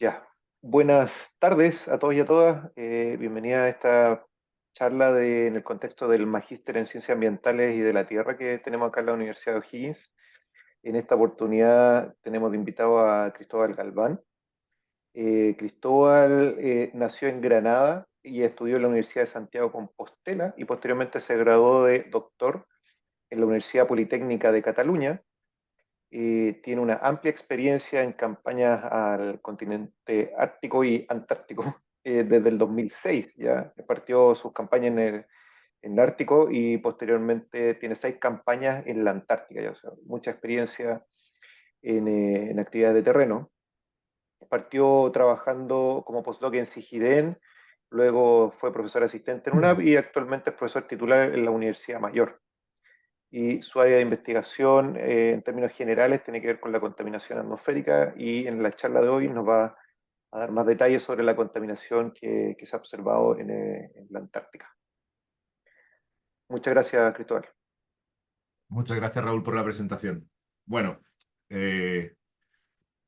Ya, buenas tardes a todos y a todas. Bienvenida a esta charla en el contexto del Magíster en Ciencias Ambientales y de la Tierra que tenemos acá en la Universidad de O'Higgins. En esta oportunidad tenemos de invitado a Cristóbal Galván. Cristóbal nació en Granada y estudió en la Universidad de Santiago de Compostela y posteriormente se graduó de doctor en la Universidad Politécnica de Cataluña. Tiene una amplia experiencia en campañas al continente ártico y antártico desde el 2006. Ya partió sus campañas en el Ártico y posteriormente tiene 6 campañas en la Antártica. Ya, o sea, mucha experiencia en actividades de terreno. Partió trabajando como postdoc en Sigiden, luego fue profesor asistente en UNAP y actualmente es profesor titular en la Universidad Mayor, y su área de investigación en términos generales tiene que ver con la contaminación atmosférica, y en la charla de hoy nos va a dar más detalles sobre la contaminación que se ha observado en la Antártica. Muchas gracias, Cristóbal. Muchas gracias, Raúl, por la presentación. Bueno, eh,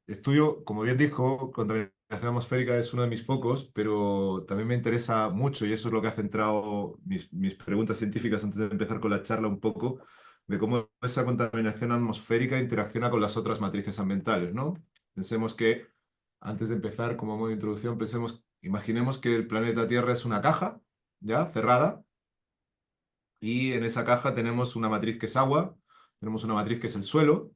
estudio, como bien dijo, contaminación atmosférica es uno de mis focos, pero también me interesa mucho, y eso es lo que ha centrado mis preguntas científicas antes de empezar con la charla un poco, de cómo esa contaminación atmosférica interacciona con las otras matrices ambientales, ¿no? Pensemos que, antes de empezar, como modo de introducción, imaginemos que el planeta Tierra es una caja, ¿ya? Cerrada, y en esa caja tenemos una matriz que es agua, tenemos una matriz que es el suelo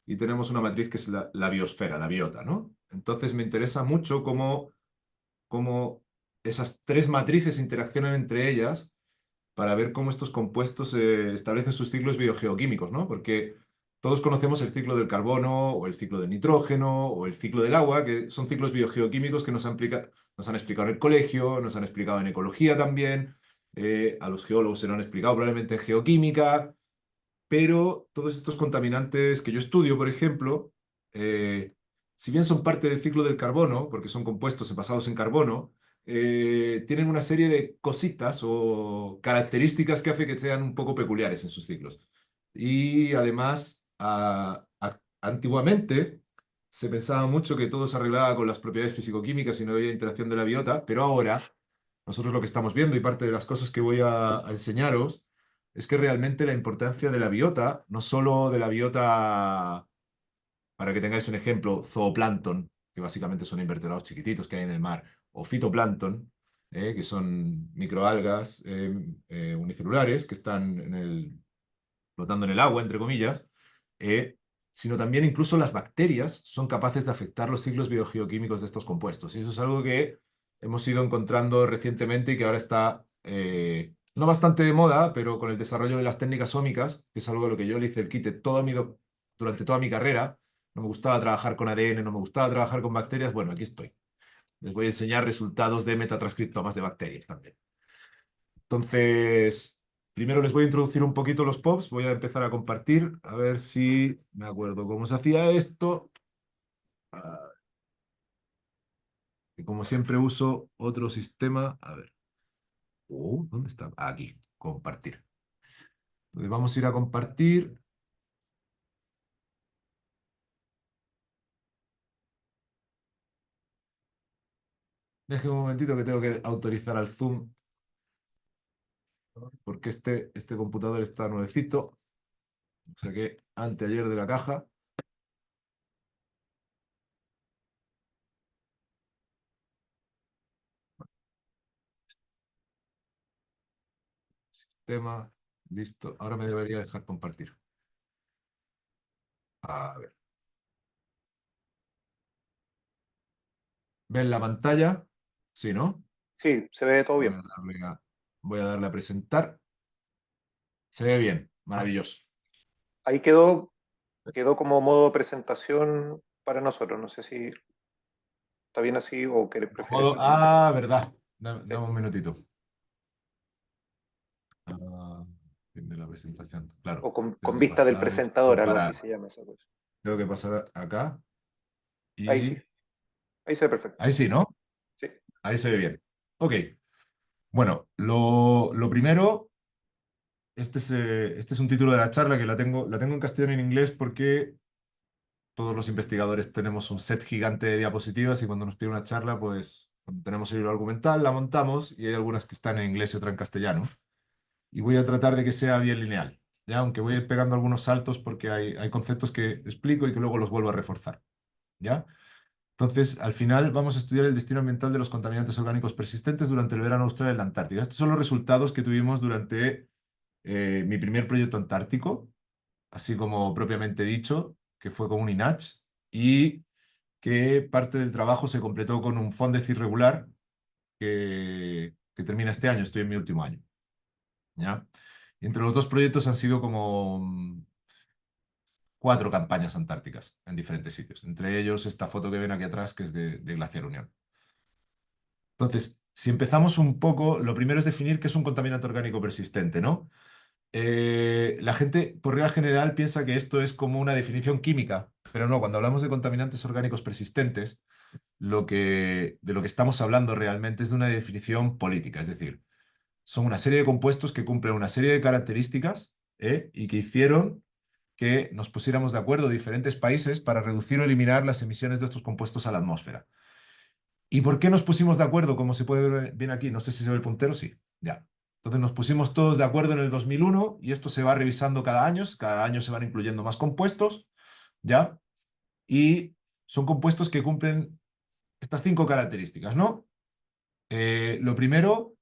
y tenemos una matriz que es la biosfera, la biota, ¿no? Entonces me interesa mucho cómo esas tres matrices interaccionan entre ellas para ver cómo estos compuestos establecen sus ciclos biogeoquímicos, ¿no? Porque todos conocemos el ciclo del carbono o el ciclo del nitrógeno o el ciclo del agua, que son ciclos biogeoquímicos que nos han explicado en el colegio, nos han explicado en ecología también, a los geólogos se lo han explicado probablemente en geoquímica, pero todos estos contaminantes que yo estudio, por ejemplo, eh, si bien son parte del ciclo del carbono, porque son compuestos basados en carbono, tienen una serie de cositas o características que hacen que sean un poco peculiares en sus ciclos. Y además, antiguamente se pensaba mucho que todo se arreglaba con las propiedades físico-químicas y no había interacción de la biota, pero ahora nosotros lo que estamos viendo y parte de las cosas que voy a enseñaros es que realmente la importancia de la biota, no solo de la biota, para que tengáis un ejemplo, zooplancton, que básicamente son invertebrados chiquititos que hay en el mar, o fitoplancton, que son microalgas unicelulares que están flotando en el agua, entre comillas, eh, sino también incluso las bacterias son capaces de afectar los ciclos biogeoquímicos de estos compuestos. Y eso es algo que hemos ido encontrando recientemente y que ahora está, no bastante de moda, pero con el desarrollo de las técnicas ómicas, que es algo de lo que yo le hice el quite durante toda mi carrera. No me gustaba trabajar con ADN, no me gustaba trabajar con bacterias. Bueno, aquí estoy. Les voy a enseñar resultados de metatranscriptomas de bacterias también. Entonces, primero les voy a introducir un poquito los POPs, voy a empezar a compartir, a ver si me acuerdo cómo se hacía esto. Ah, y como siempre uso otro sistema, a ver, ¿dónde está? Aquí, compartir. Entonces vamos a ir a compartir. Déjenme un momentito que tengo que autorizar al Zoom, porque este computador está nuevecito, o sea que anteayer de la caja. Sistema, listo. Ahora me debería dejar compartir. A ver, ¿ven la pantalla? Sí, ¿no? Sí, se ve todo Voy bien. a voy a darle a presentar. Se ve bien, maravilloso. Ahí quedó como modo presentación para nosotros. No sé si está bien así o que prefieres. Verdad. Sí. Dame un minutito. Ah, fin de la presentación. O Claro, con tengo que vista del pasar presentador, esto algo así para. se llama esa cosa. Tengo que pasar acá Ahí sí, y. ahí se ve perfecto. Ahí sí, ¿no? Sí. Ahí se ve bien. Ok. Bueno, lo primero, este es un título de la charla que la tengo en castellano y en inglés porque todos los investigadores tenemos un set gigante de diapositivas y cuando nos pide una charla, pues cuando tenemos el libro argumental, la montamos y hay algunas que están en inglés y otra en castellano. Y voy a tratar de que sea bien lineal, ¿ya? Aunque voy a ir pegando algunos saltos porque hay conceptos que explico y que luego los vuelvo a reforzar, ¿ya? Entonces, al final vamos a estudiar el destino ambiental de los contaminantes orgánicos persistentes durante el verano austral en la Antártida. Estos son los resultados que tuvimos durante mi primer proyecto antártico, así como propiamente dicho, que fue con un INACH, y que parte del trabajo se completó con un FONDEC irregular que termina este año, estoy en mi último año, ¿ya? Y entre los dos proyectos han sido como 4 campañas antárticas en diferentes sitios, entre ellos esta foto que ven aquí atrás, que es de Glaciar Unión. Entonces, si empezamos un poco, lo primero es definir qué es un contaminante orgánico persistente, ¿no? La gente, por regla general, piensa que esto es como una definición química, pero no, cuando hablamos de contaminantes orgánicos persistentes, de lo que estamos hablando realmente es de una definición política, es decir, son una serie de compuestos que cumplen una serie de características, y que hicieron que nos pusiéramos de acuerdo diferentes países para reducir o eliminar las emisiones de estos compuestos a la atmósfera. ¿Y por qué nos pusimos de acuerdo? Como se puede ver bien aquí, no sé si se ve el puntero, sí, ya. Entonces nos pusimos todos de acuerdo en el 2001 y esto se va revisando cada año se van incluyendo más compuestos, ¿ya? Y son compuestos que cumplen estas 5 características, ¿no? Lo primero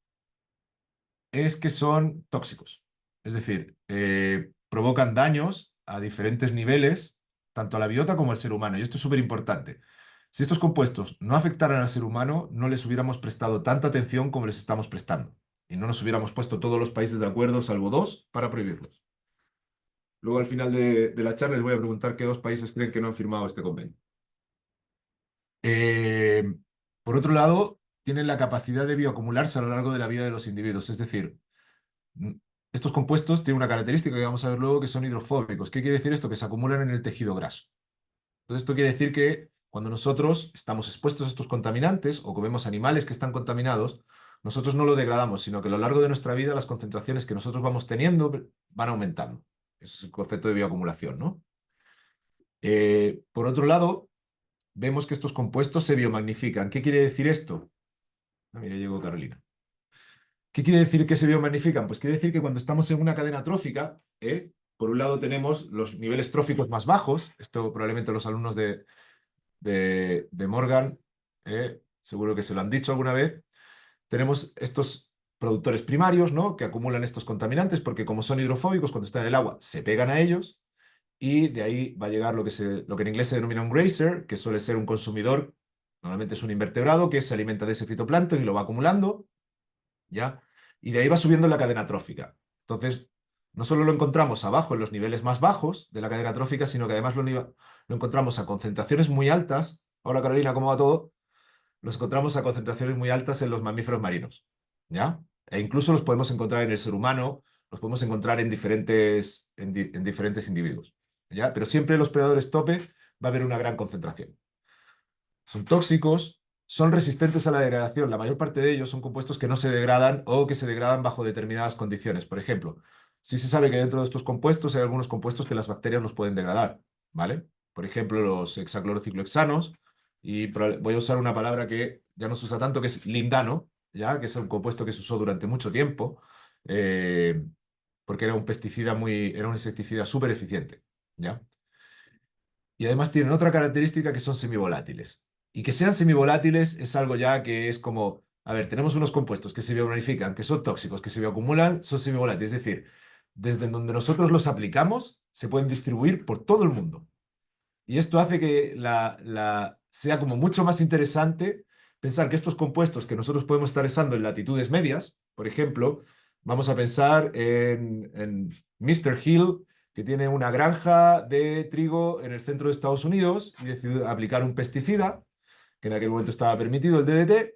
es que son tóxicos, es decir, provocan daños a diferentes niveles, tanto a la biota como al ser humano, y esto es súper importante. Si estos compuestos no afectaran al ser humano, no les hubiéramos prestado tanta atención como les estamos prestando, y no nos hubiéramos puesto todos los países de acuerdo, salvo 2, para prohibirlos. Luego, al final de la charla, les voy a preguntar qué 2 países creen que no han firmado este convenio. Eh, por otro lado, tienen la capacidad de bioacumularse a lo largo de la vida de los individuos, es decir, Mm, estos compuestos tienen una característica que vamos a ver luego, que son hidrofóbicos. ¿Qué quiere decir esto? Que se acumulan en el tejido graso. Entonces, esto quiere decir que cuando nosotros estamos expuestos a estos contaminantes o comemos animales que están contaminados, nosotros no lo degradamos, sino que a lo largo de nuestra vida las concentraciones que nosotros vamos teniendo van aumentando. Ese es el concepto de bioacumulación, ¿no? Por otro lado, vemos que estos compuestos se biomagnifican. ¿Qué quiere decir esto? Ah, mira, llegó Carolina. ¿Qué quiere decir que se biomagnifican? Pues quiere decir que cuando estamos en una cadena trófica, por un lado tenemos los niveles tróficos más bajos, esto probablemente los alumnos de Morgan, seguro que se lo han dicho alguna vez, tenemos estos productores primarios, ¿no? Que acumulan estos contaminantes porque como son hidrofóbicos, cuando están en el agua se pegan a ellos y de ahí va a llegar lo que en inglés se denomina un grazer, que suele ser un consumidor, normalmente es un invertebrado que se alimenta de ese fitoplancton y lo va acumulando, ¿ya? Y de ahí va subiendo la cadena trófica. Entonces, no solo lo encontramos abajo, en los niveles más bajos de la cadena trófica, sino que además lo encontramos a concentraciones muy altas. Hola Carolina, ¿cómo va todo? Los encontramos a concentraciones muy altas en los mamíferos marinos, ¿ya? E incluso los podemos encontrar en el ser humano, los podemos encontrar en diferentes individuos, ¿ya? Pero siempre en los predadores tope va a haber una gran concentración. Son tóxicos, son resistentes a la degradación. La mayor parte de ellos son compuestos que no se degradan o que se degradan bajo determinadas condiciones. Por ejemplo, sí se sabe que dentro de estos compuestos hay algunos compuestos que las bacterias los pueden degradar, ¿vale? Por ejemplo, los hexaclorociclohexanos, y voy a usar una palabra que ya no se usa tanto, que es lindano, ¿ya? Que es un compuesto que se usó durante mucho tiempo, eh, porque era un insecticida súper eficiente, ¿ya? Y además tienen otra característica que son semivolátiles. Y que sean semivolátiles es algo ya que es como, a ver, tenemos unos compuestos que se biomagnifican, que son tóxicos, que se bioacumulan, son semivolátiles. Es decir, desde donde nosotros los aplicamos, se pueden distribuir por todo el mundo. Y esto hace que sea como mucho más interesante pensar que estos compuestos que nosotros podemos estar usando en latitudes medias, por ejemplo, vamos a pensar en Mr. Hill, que tiene una granja de trigo en el centro de Estados Unidos y decide aplicar un pesticida, que en aquel momento estaba permitido, el DDT,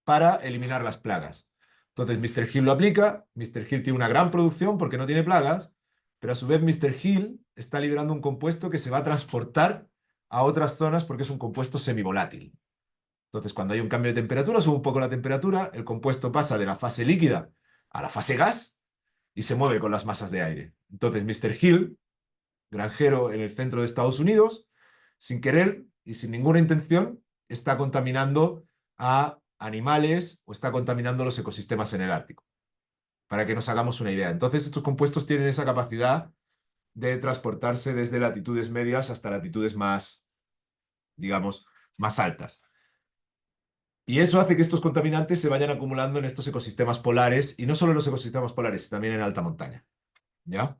para eliminar las plagas. Entonces, Mr. Hill lo aplica, Mr. Hill tiene una gran producción porque no tiene plagas, pero a su vez Mr. Hill está liberando un compuesto que se va a transportar a otras zonas porque es un compuesto semivolátil. Entonces, cuando hay un cambio de temperatura, sube un poco la temperatura, el compuesto pasa de la fase líquida a la fase gas y se mueve con las masas de aire. Entonces, Mr. Hill, granjero en el centro de Estados Unidos, sin querer y sin ninguna intención, está contaminando a animales o está contaminando los ecosistemas en el Ártico, para que nos hagamos una idea. Entonces, estos compuestos tienen esa capacidad de transportarse desde latitudes medias hasta latitudes más, digamos, más altas. Y eso hace que estos contaminantes se vayan acumulando en estos ecosistemas polares, y no solo en los ecosistemas polares, también en alta montaña. ¿Ya?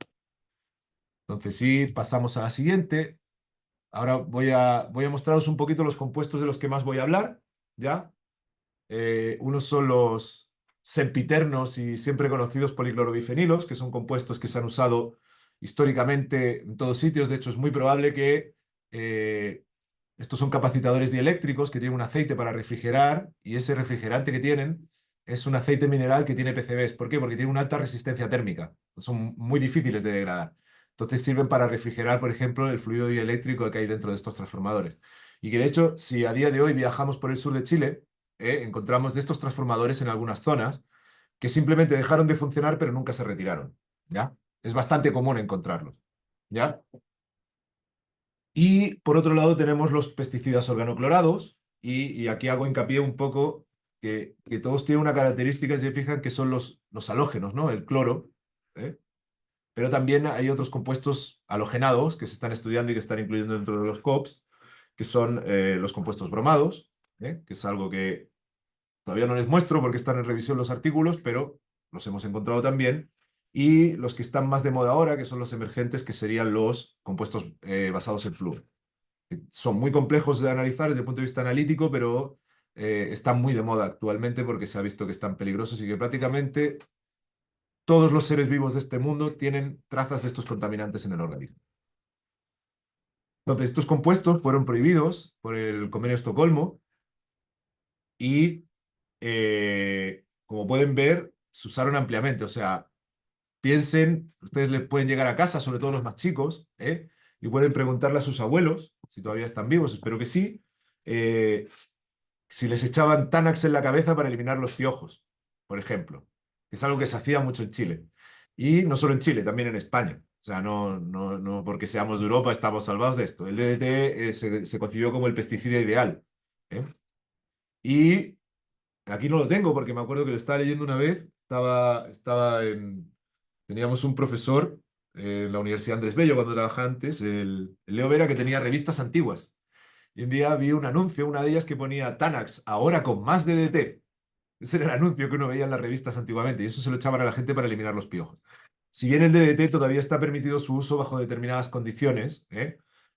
Entonces, sí, pasamos a la siguiente. Ahora voy a mostraros un poquito los compuestos de los que más voy a hablar. ¿Ya? Unos son los sempiternos y siempre conocidos policlorobifenilos, que son compuestos que se han usado históricamente en todos sitios. De hecho, es muy probable que estos son capacitadores dieléctricos que tienen un aceite para refrigerar, y ese refrigerante que tienen es un aceite mineral que tiene PCBs. ¿Por qué? Porque tiene una alta resistencia térmica. Son muy difíciles de degradar. Entonces sirven para refrigerar, por ejemplo, el fluido dieléctrico que hay dentro de estos transformadores. Y que de hecho, si a día de hoy viajamos por el sur de Chile, encontramos de estos transformadores en algunas zonas que simplemente dejaron de funcionar pero nunca se retiraron. ¿Ya? Es bastante común encontrarlos. ¿Ya? Y por otro lado tenemos los pesticidas organoclorados, y aquí hago hincapié un poco que todos tienen una característica, si se fijan, que son los halógenos, ¿no? El cloro, ¿eh? Pero también hay otros compuestos halogenados que se están estudiando y que están incluyendo dentro de los COPs, que son los compuestos bromados, que es algo que todavía no les muestro porque están en revisión los artículos, pero los hemos encontrado también. Y los que están más de moda ahora, que son los emergentes, que serían los compuestos basados en flúor. Son muy complejos de analizar desde el punto de vista analítico, pero están muy de moda actualmente porque se ha visto que están peligrosos y que prácticamente todos los seres vivos de este mundo tienen trazas de estos contaminantes en el organismo. Entonces, estos compuestos fueron prohibidos por el Convenio de Estocolmo y, como pueden ver, se usaron ampliamente. O sea, piensen, ustedes le pueden llegar a casa, sobre todo los más chicos, y pueden preguntarle a sus abuelos, si todavía están vivos, espero que sí, eh, si les echaban Tanax en la cabeza para eliminar los piojos, por ejemplo, que es algo que se hacía mucho en Chile. Y no solo en Chile, también en España. O sea, no porque seamos de Europa estamos salvados de esto. El DDT se concibió como el pesticida ideal. ¿eh? Y aquí no lo tengo porque me acuerdo que lo estaba leyendo una vez. Teníamos un profesor en la Universidad Andrés Bello cuando trabajaba antes, el Leo Vera, que tenía revistas antiguas. Y un día vi un anuncio, una de ellas que ponía Tanax, ahora con más DDT. Ese era el anuncio que uno veía en las revistas antiguamente, y eso se lo echaban a la gente para eliminar los piojos. Si bien el DDT todavía está permitido su uso bajo determinadas condiciones,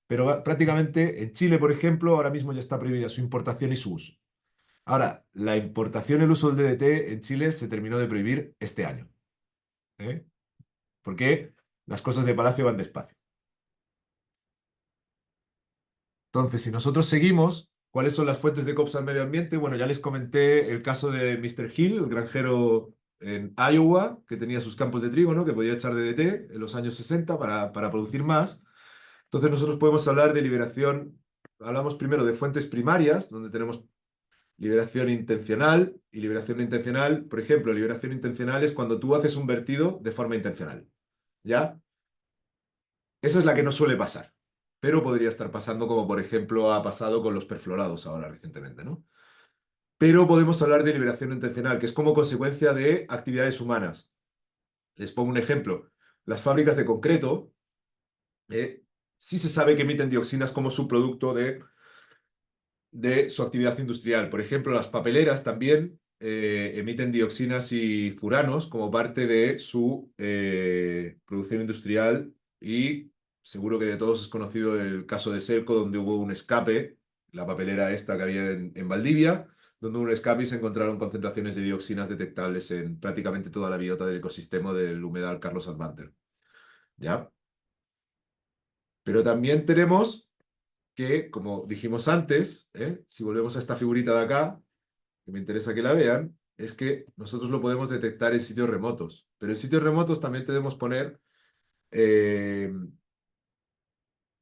pero prácticamente en Chile, por ejemplo, ahora mismo ya está prohibida su importación y su uso. Ahora, la importación y el uso del DDT en Chile se terminó de prohibir este año. ¿eh? Porque las cosas de Palacio van despacio. Entonces, si nosotros seguimos, ¿cuáles son las fuentes de COPS al medio ambiente? Bueno, ya les comenté el caso de Mr. Hill, el granjero en Iowa, que tenía sus campos de trigo, ¿no? Que podía echar DDT en los años 60 para producir más. Entonces, nosotros podemos hablar de liberación. Hablamos primero de fuentes primarias, donde tenemos liberación intencional y liberación no intencional. Por ejemplo, liberación intencional es cuando tú haces un vertido de forma intencional. ¿Ya? Esa es la que no suele pasar, pero podría estar pasando, como por ejemplo ha pasado con los perfluorados ahora recientemente, ¿no? Pero podemos hablar de liberación intencional, que es como consecuencia de actividades humanas. Les pongo un ejemplo. Las fábricas de concreto sí se sabe que emiten dioxinas como subproducto de su actividad industrial. Por ejemplo, las papeleras también emiten dioxinas y furanos como parte de su producción industrial, y seguro que de todos es conocido el caso de Selco, donde hubo un escape, la papelera esta que había en Valdivia, donde hubo un escape y se encontraron concentraciones de dioxinas detectables en prácticamente toda la biota del ecosistema del humedal Carlos Advanter. ¿Ya? Pero también tenemos que, como dijimos antes, si volvemos a esta figurita de acá, que me interesa que la vean, es que nosotros lo podemos detectar en sitios remotos. Pero en sitios remotos también debemos poner eh,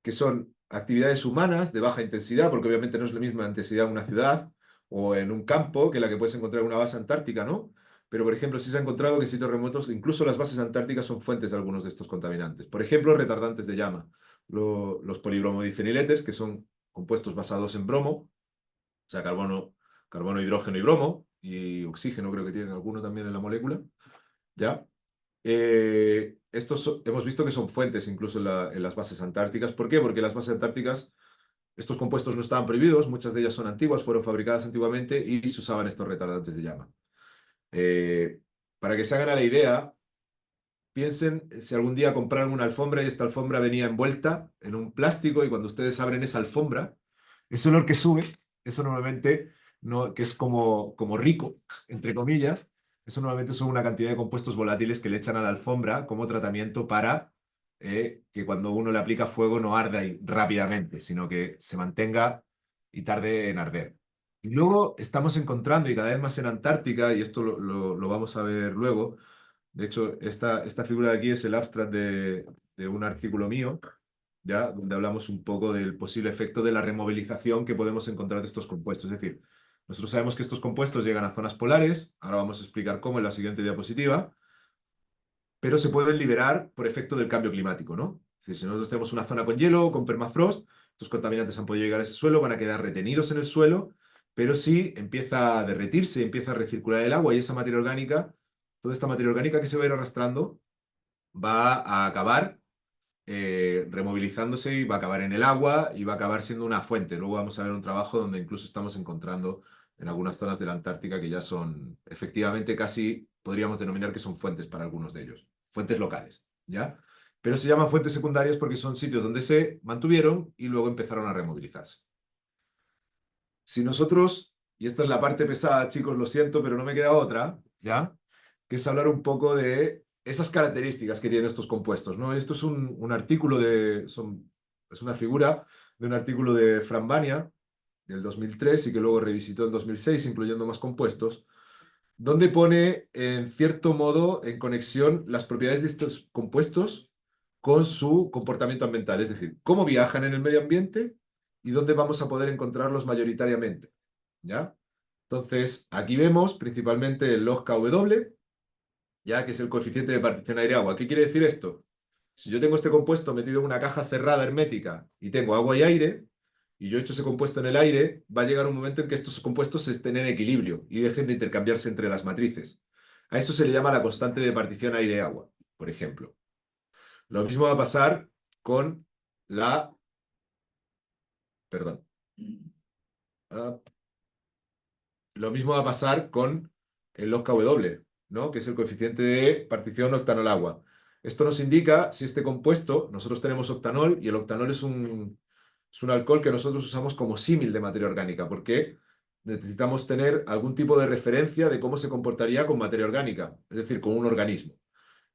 que son actividades humanas de baja intensidad, porque obviamente no es la misma intensidad en una ciudad o en un campo que la que puedes encontrar en una base antártica, ¿no? Pero, por ejemplo, sí se ha encontrado que en sitios remotos, incluso las bases antárticas son fuentes de algunos de estos contaminantes. Por ejemplo, retardantes de llama. los polibromodifeniletes, que son compuestos basados en bromo, o sea, carbono, hidrógeno y bromo, y oxígeno creo que tienen alguno también en la molécula, ¿ya? Hemos visto que son fuentes incluso en las bases antárticas. ¿Por qué? Porque las bases antárticas, estos compuestos no estaban prohibidos, muchas de ellas son antiguas, fueron fabricadas antiguamente y se usaban estos retardantes de llama. Eh, para que se hagan a la idea, piensen si algún día compraron una alfombra y esta alfombra venía envuelta en un plástico y cuando ustedes abren esa alfombra, ese olor que sube, eso normalmente, no, que es como rico, entre comillas, eso normalmente son una cantidad de compuestos volátiles que le echan a la alfombra como tratamiento para que cuando uno le aplica fuego no arda rápidamente, sino que se mantenga y tarde en arder. Y luego estamos encontrando, y cada vez más en Antártica, y esto lo vamos a ver luego, de hecho, esta figura de aquí es el abstract de un artículo mío, ya, donde hablamos un poco del posible efecto de la removilización que podemos encontrar de estos compuestos. Es decir, nosotros sabemos que estos compuestos llegan a zonas polares, ahora vamos a explicar cómo en la siguiente diapositiva, pero se pueden liberar por efecto del cambio climático, ¿no? Es decir, si nosotros tenemos una zona con hielo, con permafrost, estos contaminantes han podido llegar a ese suelo, van a quedar retenidos en el suelo, pero si empieza a derretirse, empieza a recircular el agua y esa materia orgánica, toda esta materia orgánica que se va a ir arrastrando, va a acabar removilizándose y va a acabar en el agua y va a acabar siendo una fuente. Luego vamos a ver un trabajo donde incluso estamos encontrando en algunas zonas de la Antártica que ya son, efectivamente, casi podríamos denominar que son fuentes para algunos de ellos, fuentes locales, ¿ya? Pero se llaman fuentes secundarias porque son sitios donde se mantuvieron y luego empezaron a removilizarse. Si nosotros, y esta es la parte pesada, chicos, lo siento, pero no me queda otra, ¿ya? Que es hablar un poco de esas características que tienen estos compuestos, ¿no? Esto es un artículo es una figura de un artículo de Fran Bania del 2003 y que luego revisitó en 2006, incluyendo más compuestos, donde pone, en cierto modo, en conexión las propiedades de estos compuestos con su comportamiento ambiental, es decir, cómo viajan en el medio ambiente y dónde vamos a poder encontrarlos mayoritariamente, ¿ya? Entonces, aquí vemos principalmente el log KW, ya que es el coeficiente de partición aire-agua. ¿Qué quiere decir esto? Si yo tengo este compuesto metido en una caja cerrada hermética y tengo agua y aire, y yo echo ese compuesto en el aire, va a llegar un momento en que estos compuestos estén en equilibrio y dejen de intercambiarse entre las matrices. A eso se le llama la constante de partición aire-agua, por ejemplo. Lo mismo va a pasar con la... Perdón. Ah, lo mismo va a pasar con el log KW, ¿no? Que es el coeficiente de partición octanol-agua. Esto nos indica si este compuesto, nosotros tenemos octanol y el octanol es un alcohol que nosotros usamos como símil de materia orgánica, porque necesitamos tener algún tipo de referencia de cómo se comportaría con materia orgánica, es decir, con un organismo.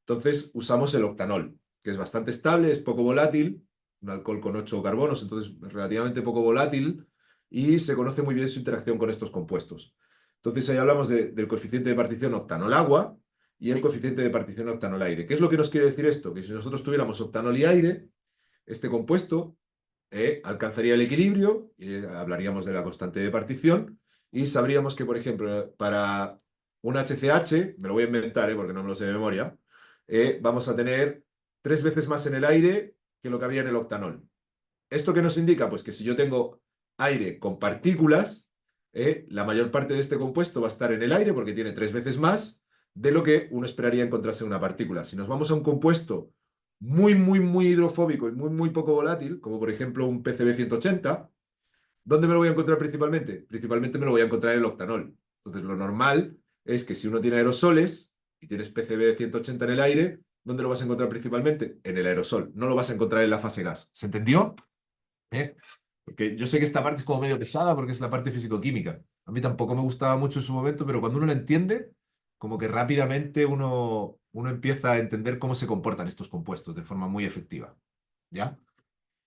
Entonces usamos el octanol, que es bastante estable, es poco volátil, un alcohol con 8 carbonos, entonces es relativamente poco volátil y se conoce muy bien su interacción con estos compuestos. Entonces ahí hablamos del coeficiente de partición octanol-agua y el coeficiente de partición octanol-aire. ¿Qué es lo que nos quiere decir esto? Que si nosotros tuviéramos octanol y aire, este compuesto alcanzaría el equilibrio, hablaríamos de la constante de partición y sabríamos que, por ejemplo, para un HCH, me lo voy a inventar porque no me lo sé de memoria, vamos a tener 3 veces más en el aire que lo que había en el octanol. ¿Esto qué nos indica? Pues que si yo tengo aire con partículas, la mayor parte de este compuesto va a estar en el aire porque tiene 3 veces más de lo que uno esperaría encontrarse en una partícula. Si nos vamos a un compuesto muy, muy, muy hidrofóbico y muy, muy poco volátil, como por ejemplo un PCB 180, ¿dónde me lo voy a encontrar principalmente? Principalmente me lo voy a encontrar en el octanol. Entonces, lo normal es que si uno tiene aerosoles y tienes PCB 180 en el aire, ¿dónde lo vas a encontrar principalmente? En el aerosol. No lo vas a encontrar en la fase gas. ¿Se entendió? ¿Eh? Porque yo sé que esta parte es como medio pesada porque es la parte físico-química. A mí tampoco me gustaba mucho en su momento, pero cuando uno lo entiende, como que rápidamente uno empieza a entender cómo se comportan estos compuestos de forma muy efectiva. ¿Ya?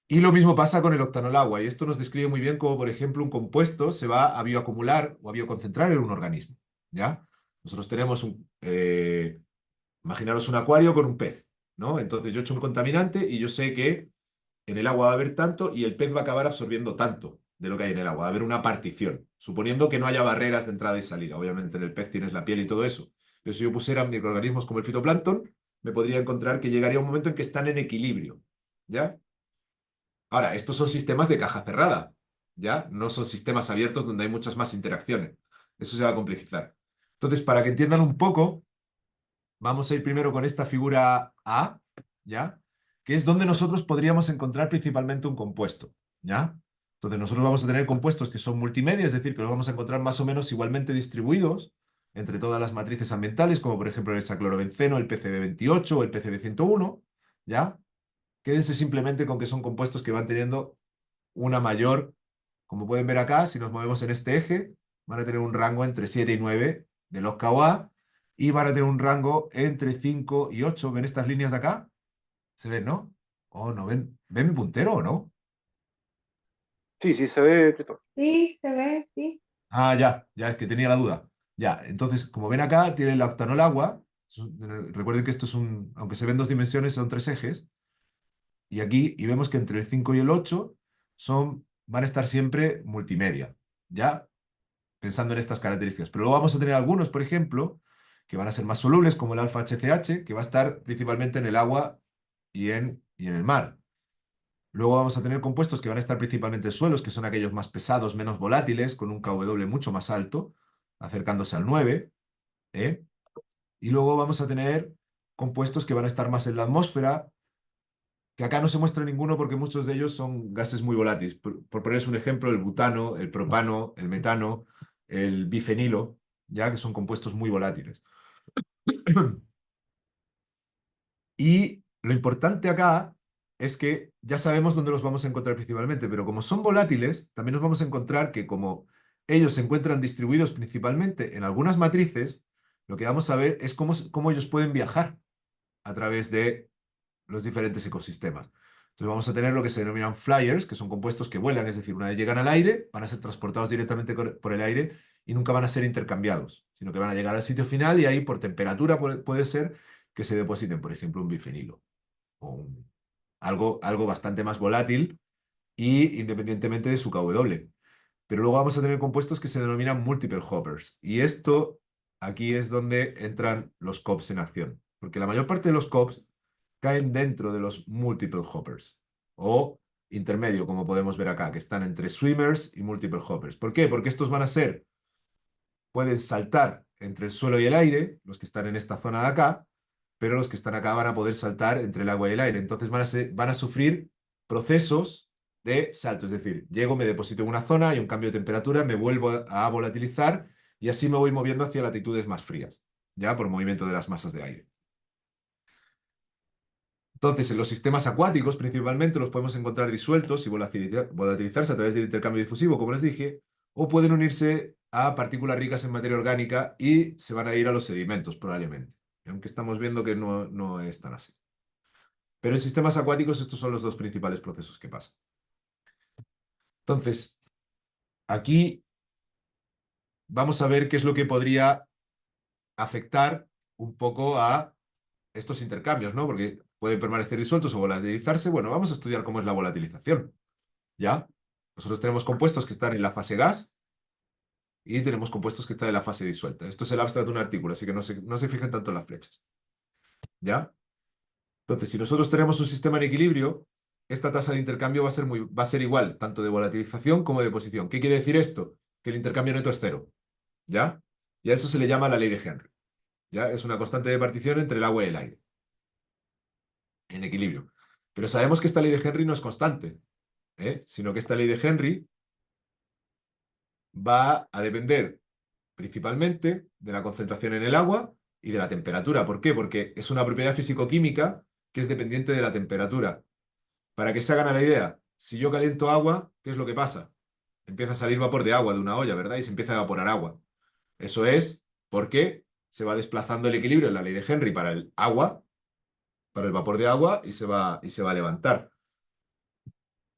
Y lo mismo pasa con el octanol agua, y esto nos describe muy bien cómo, por ejemplo, un compuesto se va a bioacumular o a bioconcentrar en un organismo. ¿Ya? Nosotros tenemos imaginaros un acuario con un pez, ¿no? Entonces yo echo un contaminante y yo sé que en el agua va a haber tanto y el pez va a acabar absorbiendo tanto de lo que hay en el agua. Va a haber una partición, suponiendo que no haya barreras de entrada y salida. Obviamente en el pez tienes la piel y todo eso. Pero si yo pusiera microorganismos como el fitoplancton, me podría encontrar que llegaría un momento en que están en equilibrio. ¿Ya? Ahora, estos son sistemas de caja cerrada, ¿ya? No son sistemas abiertos donde hay muchas más interacciones. Eso se va a complejizar. Entonces, para que entiendan un poco, vamos a ir primero con esta figura A, ¿ya? Que es donde nosotros podríamos encontrar principalmente un compuesto, ¿ya? Entonces, nosotros vamos a tener compuestos que son multimedia, es decir, que los vamos a encontrar más o menos igualmente distribuidos entre todas las matrices ambientales, como por ejemplo el hexaclorobenceno, el PCB28 o el PCB101, ¿ya? Quédense simplemente con que son compuestos que van teniendo una mayor, como pueden ver acá, si nos movemos en este eje, van a tener un rango entre 7 y 9 de los KOA y van a tener un rango entre 5 y 8. ¿Ven estas líneas de acá? ¿Se ven, no? ¿O no ven? ¿Ven mi puntero o no? Sí, sí se ve, Cristóbal. Sí, se ve, sí. Ah, ya, es que tenía la duda. Ya, entonces, como ven acá, tiene la octanol agua. Recuerden que esto es un, aunque se ven dos dimensiones, son tres ejes. Y aquí, y vemos que entre el 5 y el 8 van a estar siempre multimedia. ¿Ya? Pensando en estas características. Pero luego vamos a tener algunos, por ejemplo, que van a ser más solubles, como el alfa HCH, que va a estar principalmente en el agua y en el mar. Luego vamos a tener compuestos que van a estar principalmente en suelos, que son aquellos más pesados, menos volátiles, con un KW mucho más alto, acercándose al 9. ¿eh? Y luego vamos a tener compuestos que van a estar más en la atmósfera, que acá no se muestra ninguno porque muchos de ellos son gases muy volátiles. Por ponerles un ejemplo, el butano, el propano, el metano, el bifenilo, ya que son compuestos muy volátiles. Y lo importante acá es que ya sabemos dónde los vamos a encontrar principalmente, pero como son volátiles, también nos vamos a encontrar que como ellos se encuentran distribuidos principalmente en algunas matrices, lo que vamos a ver es cómo ellos pueden viajar a través de los diferentes ecosistemas. Entonces vamos a tener lo que se denominan flyers, que son compuestos que vuelan, es decir, una vez llegan al aire, van a ser transportados directamente por el aire y nunca van a ser intercambiados, sino que van a llegar al sitio final y ahí por temperatura puede ser que se depositen, por ejemplo, un bifenilo o algo bastante más volátil y independientemente de su KW. Pero luego vamos a tener compuestos que se denominan multiple hoppers. Y esto aquí es donde entran los COPs en acción. Porque la mayor parte de los COPs caen dentro de los multiple hoppers o intermedio, como podemos ver acá, que están entre swimmers y multiple hoppers. ¿Por qué? Porque estos pueden saltar entre el suelo y el aire, los que están en esta zona de acá, pero los que están acá van a poder saltar entre el agua y el aire. Entonces van a sufrir procesos de salto, es decir, llego, me deposito en una zona, hay un cambio de temperatura, me vuelvo a volatilizar y así me voy moviendo hacia latitudes más frías, ya por movimiento de las masas de aire. Entonces, en los sistemas acuáticos principalmente los podemos encontrar disueltos y volatilizarse a través del intercambio difusivo, como les dije, o pueden unirse a partículas ricas en materia orgánica y se van a ir a los sedimentos probablemente, aunque estamos viendo que no es tan así. Pero en sistemas acuáticos estos son los dos principales procesos que pasan. Entonces, aquí vamos a ver qué es lo que podría afectar un poco a estos intercambios, ¿no? Porque pueden permanecer disueltos o volatilizarse. Bueno, vamos a estudiar cómo es la volatilización. ¿Ya? Nosotros tenemos compuestos que están en la fase gas y tenemos compuestos que están en la fase disuelta. Esto es el abstract de un artículo, así que no se fijen tanto en las flechas. ¿Ya? Entonces, si nosotros tenemos un sistema en equilibrio, esta tasa de intercambio va a ser igual, tanto de volatilización como de posición. ¿Qué quiere decir esto? Que el intercambio neto es cero. ¿Ya? Y a eso se le llama la ley de Henry. ¿Ya? Es una constante de partición entre el agua y el aire. En equilibrio. Pero sabemos que esta ley de Henry no es constante, sino que esta ley de Henry va a depender principalmente de la concentración en el agua y de la temperatura. ¿Por qué? Porque es una propiedad físico-química que es dependiente de la temperatura. Para que se hagan a la idea, si yo caliento agua, ¿qué es lo que pasa? Empieza a salir vapor de agua de una olla, ¿verdad? Y se empieza a evaporar agua. Eso es porque se va desplazando el equilibrio en la ley de Henry para el agua, para el vapor de agua, y se va a levantar.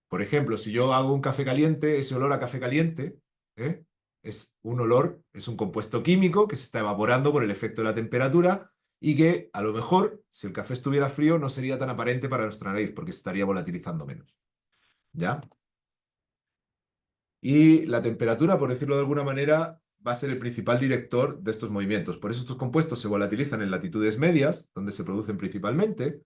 Por ejemplo, si yo hago un café caliente, ese olor a café caliente, ¿eh? Es un olor, es un compuesto químico que se está evaporando por el efecto de la temperatura y que a lo mejor, si el café estuviera frío, no sería tan aparente para nuestra nariz porque se estaría volatilizando menos. ¿Ya? Y la temperatura, por decirlo de alguna manera, va a ser el principal director de estos movimientos. Por eso estos compuestos se volatilizan en latitudes medias, donde se producen principalmente,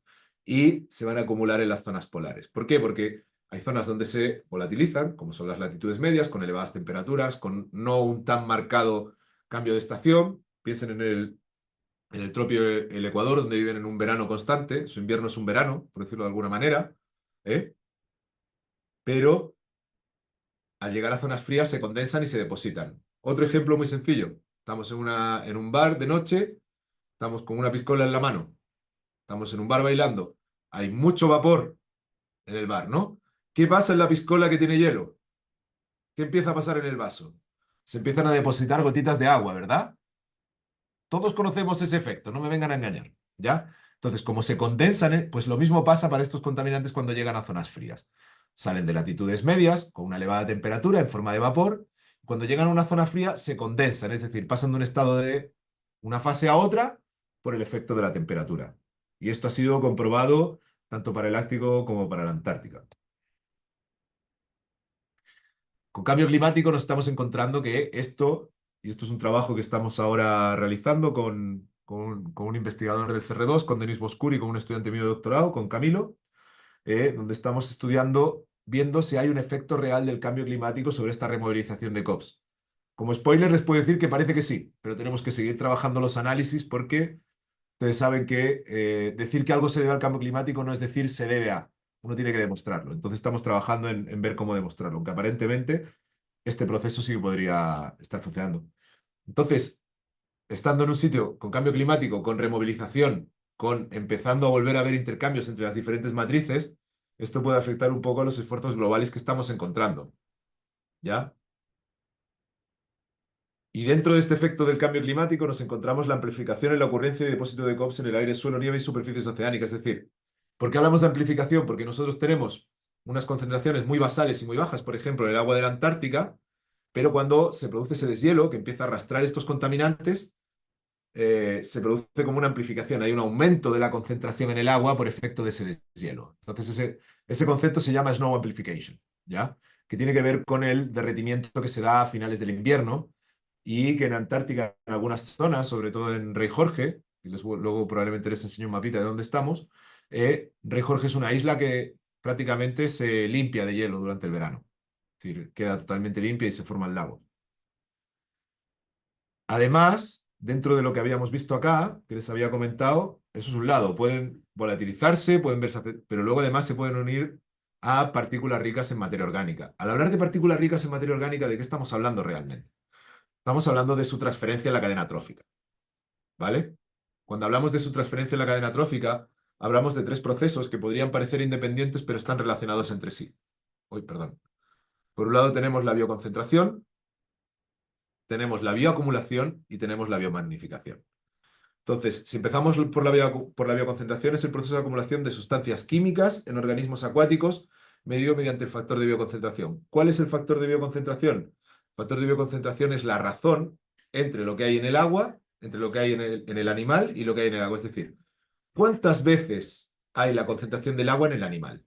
y se van a acumular en las zonas polares. ¿Por qué? Porque Hay zonas donde se volatilizan, como son las latitudes medias, con elevadas temperaturas, con no un tan marcado cambio de estación. Piensen en el trópico, el Ecuador, donde viven en un verano constante. Su invierno es un verano, por decirlo de alguna manera. ¿eh? Pero al llegar a zonas frías se condensan y se depositan. Otro ejemplo muy sencillo. Estamos en un bar de noche, estamos con una piscola en la mano, estamos en un bar bailando. Hay mucho vapor en el bar, ¿no? ¿Qué pasa en la piscola que tiene hielo? ¿Qué empieza a pasar en el vaso? Se empiezan a depositar gotitas de agua, ¿verdad? Todos conocemos ese efecto, no me vengan a engañar, ¿ya? Entonces, como se condensan, pues lo mismo pasa para estos contaminantes cuando llegan a zonas frías. Salen de latitudes medias, con una elevada temperatura, en forma de vapor. Cuando llegan a una zona fría, se condensan, es decir, pasan de un estado de una fase a otra por el efecto de la temperatura. Y esto ha sido comprobado tanto para el Ártico como para la Antártica. Con cambio climático nos estamos encontrando que esto, y esto es un trabajo que estamos ahora realizando con un investigador del CR2, con Denis Boscuri, con un estudiante mío de doctorado, con Camilo, donde estamos estudiando, viendo si hay un efecto real del cambio climático sobre esta removilización de COPs. Como spoiler les puedo decir que parece que sí, pero tenemos que seguir trabajando los análisis porque ustedes saben que decir que algo se debe al cambio climático no es decir se debe a. Uno tiene que demostrarlo. Entonces estamos trabajando en ver cómo demostrarlo, aunque aparentemente este proceso sí que podría estar funcionando. Entonces, estando en un sitio con cambio climático, con removilización, con empezando a volver a ver intercambios entre las diferentes matrices, esto puede afectar un poco a los esfuerzos globales que estamos encontrando. ¿Ya? Y dentro de este efecto del cambio climático nos encontramos la amplificación en la ocurrencia de depósito de COPs en el aire, suelo, nieve y superficies oceánicas. Es decir, ¿por qué hablamos de amplificación? Porque nosotros tenemos unas concentraciones muy basales y muy bajas, por ejemplo, en el agua de la Antártica, pero cuando se produce ese deshielo que empieza a arrastrar estos contaminantes, se produce como una amplificación. Hay un aumento de la concentración en el agua por efecto de ese deshielo. Entonces, ese concepto se llama snow amplification, ¿ya? Que tiene que ver con el derretimiento que se da a finales del invierno y que en Antártica, en algunas zonas, sobre todo en Rey Jorge, y luego probablemente les enseño un mapita de dónde estamos, Rey Jorge es una isla que prácticamente se limpia de hielo durante el verano. Es decir, queda totalmente limpia y se forman lagos. Además, dentro de lo que habíamos visto acá, que les había comentado, eso es un lado, pueden volatilizarse, pueden verse, pero luego además se pueden unir a partículas ricas en materia orgánica. Al hablar de partículas ricas en materia orgánica, ¿de qué estamos hablando realmente? Estamos hablando de su transferencia en la cadena trófica, ¿vale? Cuando hablamos de su transferencia en la cadena trófica, hablamos de tres procesos que podrían parecer independientes, pero están relacionados entre sí. Uy, perdón. Por un lado tenemos la bioconcentración, tenemos la bioacumulación y tenemos la biomagnificación. Entonces, si empezamos por la bioconcentración, es el proceso de acumulación de sustancias químicas en organismos acuáticos medido mediante el factor de bioconcentración. ¿Cuál es el factor de bioconcentración? El factor de bioconcentración es la razón entre lo que hay en el agua, entre lo que hay en el animal y lo que hay en el agua. Es decir, ¿cuántas veces hay la concentración del agua en el animal?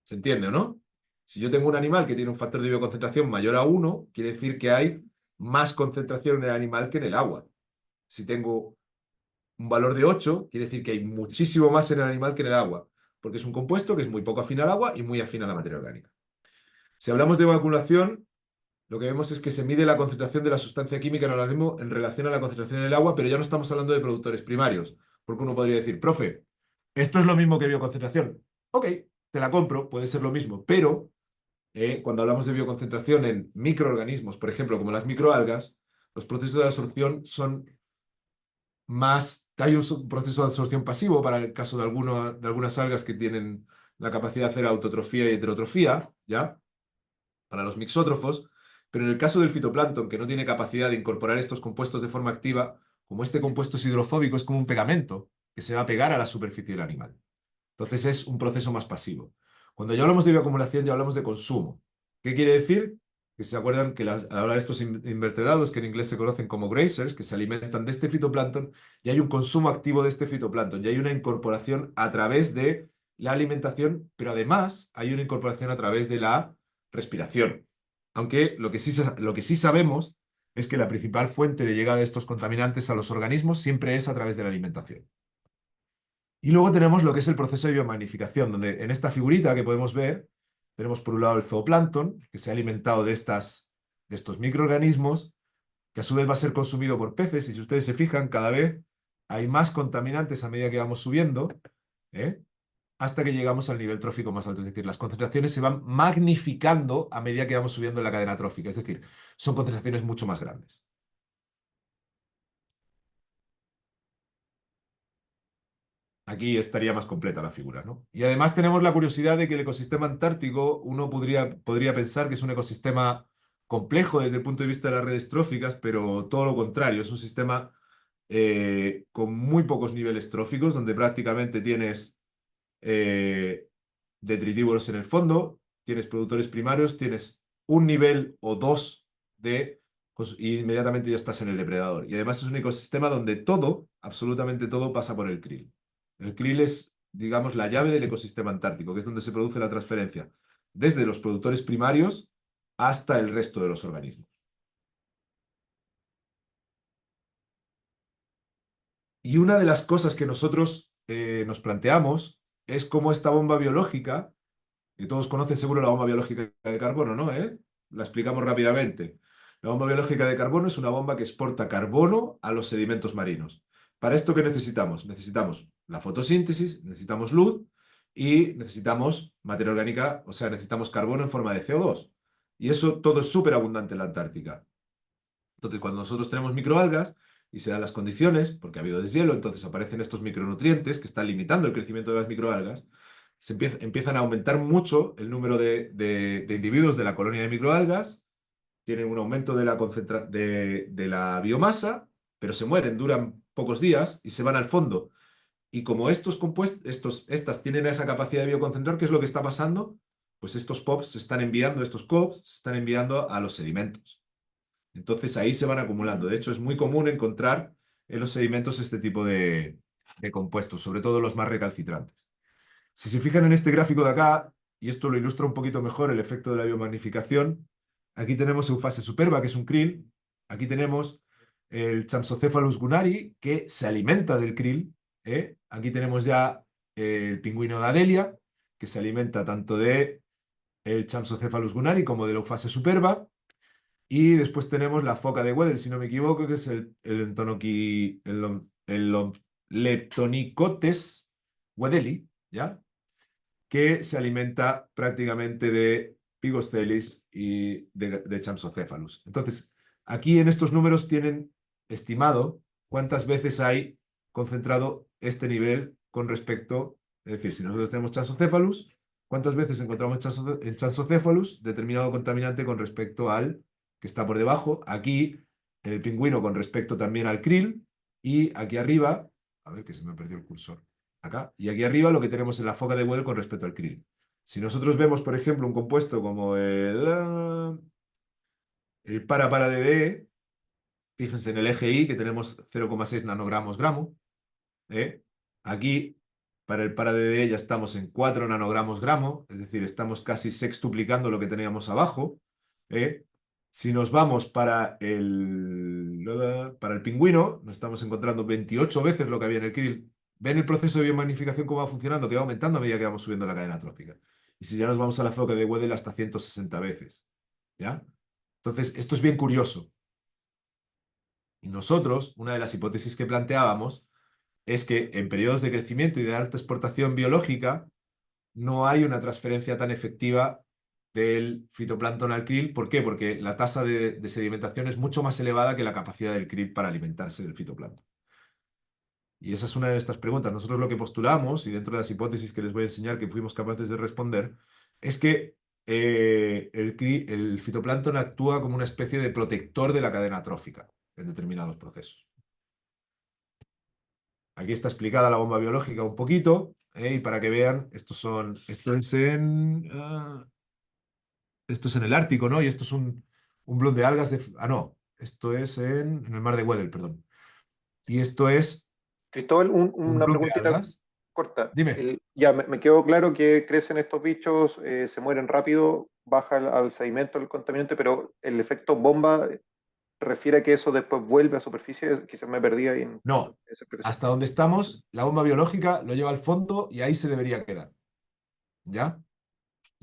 ¿Se entiende o no? Si yo tengo un animal que tiene un factor de bioconcentración mayor a 1, quiere decir que hay más concentración en el animal que en el agua. Si tengo un valor de 8 quiere decir que hay muchísimo más en el animal que en el agua, porque es un compuesto que es muy poco afín al agua y muy afín a la materia orgánica. Si hablamos de evacuación, lo que vemos es que se mide la concentración de la sustancia química en el organismo en relación a la concentración en el agua, pero ya no estamos hablando de productores primarios, porque uno podría decir, profe, esto es lo mismo que bioconcentración. Ok, te la compro, puede ser lo mismo, pero cuando hablamos de bioconcentración en microorganismos, por ejemplo, como las microalgas, los procesos de absorción son más, hay un proceso de absorción pasivo para el caso de algunas algas que tienen la capacidad de hacer autotrofía y heterotrofía, ¿ya? Para los mixótrofos, pero en el caso del fitoplancton, que no tiene capacidad de incorporar estos compuestos de forma activa, como este compuesto es hidrofóbico, es como un pegamento que se va a pegar a la superficie del animal. Entonces es un proceso más pasivo. Cuando ya hablamos de bioacumulación, ya hablamos de consumo. ¿Qué quiere decir? Que se acuerdan que ahora estos invertebrados, que en inglés se conocen como grazers, que se alimentan de este fitoplancton, y hay un consumo activo de este fitoplancton, y hay una incorporación a través de la alimentación, pero además hay una incorporación a través de la respiración. Aunque lo que sí sabemos es que la principal fuente de llegada de estos contaminantes a los organismos siempre es a través de la alimentación. Y luego tenemos lo que es el proceso de biomagnificación, donde en esta figurita que podemos ver tenemos por un lado el zooplancton, que se ha alimentado de estos microorganismos, que a su vez va a ser consumido por peces, y si ustedes se fijan, cada vez hay más contaminantes a medida que vamos subiendo, ¿eh? Hasta que llegamos al nivel trófico más alto. Es decir, las concentraciones se van magnificando a medida que vamos subiendo en la cadena trófica. Es decir, son concentraciones mucho más grandes. Aquí estaría más completa la figura, ¿no? Y además tenemos la curiosidad de que el ecosistema antártico, uno podría pensar que es un ecosistema complejo desde el punto de vista de las redes tróficas, pero todo lo contrario, es un sistema con muy pocos niveles tróficos, donde prácticamente tienes eh, detritívoros en el fondo, tienes productores primarios, tienes un nivel o dos y inmediatamente ya estás en el depredador. Y además es un ecosistema donde todo, absolutamente todo, pasa por el krill. El krill es, digamos, la llave del ecosistema antártico, que es donde se produce la transferencia desde los productores primarios hasta el resto de los organismos. Y una de las cosas que nosotros nos planteamos es cómo esta bomba biológica, y todos conocen seguro la bomba biológica de carbono, ¿no? La explicamos rápidamente. La bomba biológica de carbono es una bomba que exporta carbono a los sedimentos marinos. ¿Para esto qué necesitamos? Necesitamos la fotosíntesis, necesitamos luz y necesitamos materia orgánica, o sea, necesitamos carbono en forma de CO2. Y eso todo es súper abundante en la Antártica. Entonces, cuando nosotros tenemos microalgas y se dan las condiciones, porque ha habido deshielo, entonces aparecen estos micronutrientes que están limitando el crecimiento de las microalgas, empiezan a aumentar mucho el número de individuos de la colonia de microalgas, tienen un aumento de la biomasa, pero se mueren, duran pocos días y se van al fondo. Y como estas tienen esa capacidad de bioconcentrar, ¿qué es lo que está pasando? Pues estos POPs se están enviando, estos COPs se están enviando a los sedimentos. Entonces ahí se van acumulando. De hecho, es muy común encontrar en los sedimentos este tipo de compuestos, sobre todo los más recalcitrantes. Si se fijan en este gráfico de acá, y esto lo ilustra un poquito mejor el efecto de la biomagnificación, aquí tenemos Eufase superba, que es un krill. Aquí tenemos el Champsocephalus gunari, que se alimenta del krill. Aquí tenemos ya el pingüino de Adelia, que se alimenta tanto de el Champsocephalus gunari como de la Eufase superba. Y después tenemos la foca de Weddell, si no me equivoco, que es el Leptonicotes weddelli, ¿ya? Que se alimenta prácticamente de Pigostelis y de Champsocephalus. Entonces, aquí en estos números tienen estimado cuántas veces hay concentrado este nivel con respecto, es decir, si nosotros tenemos Champsocephalus, cuántas veces encontramos en Champsocephalus determinado contaminante con respecto al que está por debajo. Aquí en el pingüino con respecto también al krill y aquí arriba, a ver que se me perdió el cursor acá. Y aquí arriba lo que tenemos en la foca de Weddell con respecto al krill. Si nosotros vemos, por ejemplo, un compuesto como el para-DDE, fíjense en el eje I que tenemos 0,6 nanogramos gramo. ¿eh? Aquí, para el para-DDE ya estamos en 4 nanogramos gramo, es decir, estamos casi sextuplicando lo que teníamos abajo. ¿eh? Si nos vamos para el pingüino, nos estamos encontrando 28 veces lo que había en el krill. ¿Ven el proceso de biomagnificación cómo va funcionando? Que va aumentando a medida que vamos subiendo la cadena trófica. Y si ya nos vamos a la foca de Weddell hasta 160 veces. ¿Ya? Entonces, esto es bien curioso. Y nosotros, una de las hipótesis que planteábamos es que en periodos de crecimiento y de alta exportación biológica no hay una transferencia tan efectiva del fitoplancton al krill. ¿Por qué? Porque la tasa de sedimentación es mucho más elevada que la capacidad del krill para alimentarse del fitoplancton. Y esa es una de estas preguntas. Nosotros lo que postulamos, y dentro de las hipótesis que les voy a enseñar que fuimos capaces de responder, es que el fitoplancton actúa como una especie de protector de la cadena trófica en determinados procesos. Aquí está explicada la bomba biológica un poquito, y para que vean, esto es en el Ártico, ¿no? Y esto es un blon de algas no, esto es en el mar de Weddell, perdón. Y esto es Cristóbal, un una blon de preguntita algas. corta. Dime. Ya me quedó claro que crecen estos bichos, se mueren rápido, baja al sedimento el contaminante, pero el efecto bomba refiere a que eso después vuelve a superficie. Quizás me perdí ahí en No, esa explicación. hasta donde estamos, la bomba biológica lo lleva al fondo y ahí se debería quedar. ¿Ya?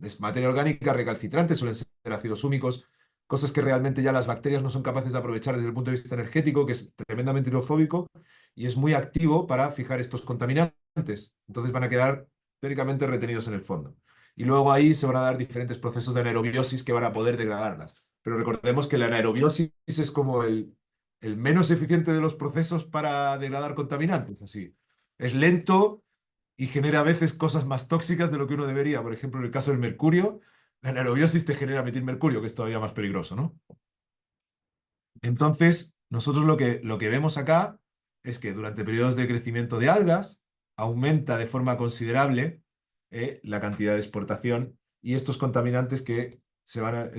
Es materia orgánica recalcitrante, suelen ser ácidos húmicos, cosas que realmente ya las bacterias no son capaces de aprovechar desde el punto de vista energético, que es tremendamente hidrofóbico y es muy activo para fijar estos contaminantes. Entonces van a quedar teóricamente retenidos en el fondo. Y luego ahí se van a dar diferentes procesos de anaerobiosis que van a poder degradarlas. Pero recordemos que la anaerobiosis es como el menos eficiente de los procesos para degradar contaminantes. Así. Es lento y genera a veces cosas más tóxicas de lo que uno debería. Por ejemplo, en el caso del mercurio, la anaerobiosis te genera metilmercurio, que es todavía más peligroso, ¿no? Entonces, nosotros lo que vemos acá es que durante periodos de crecimiento de algas aumenta de forma considerable la cantidad de exportación y estos contaminantes que se van a...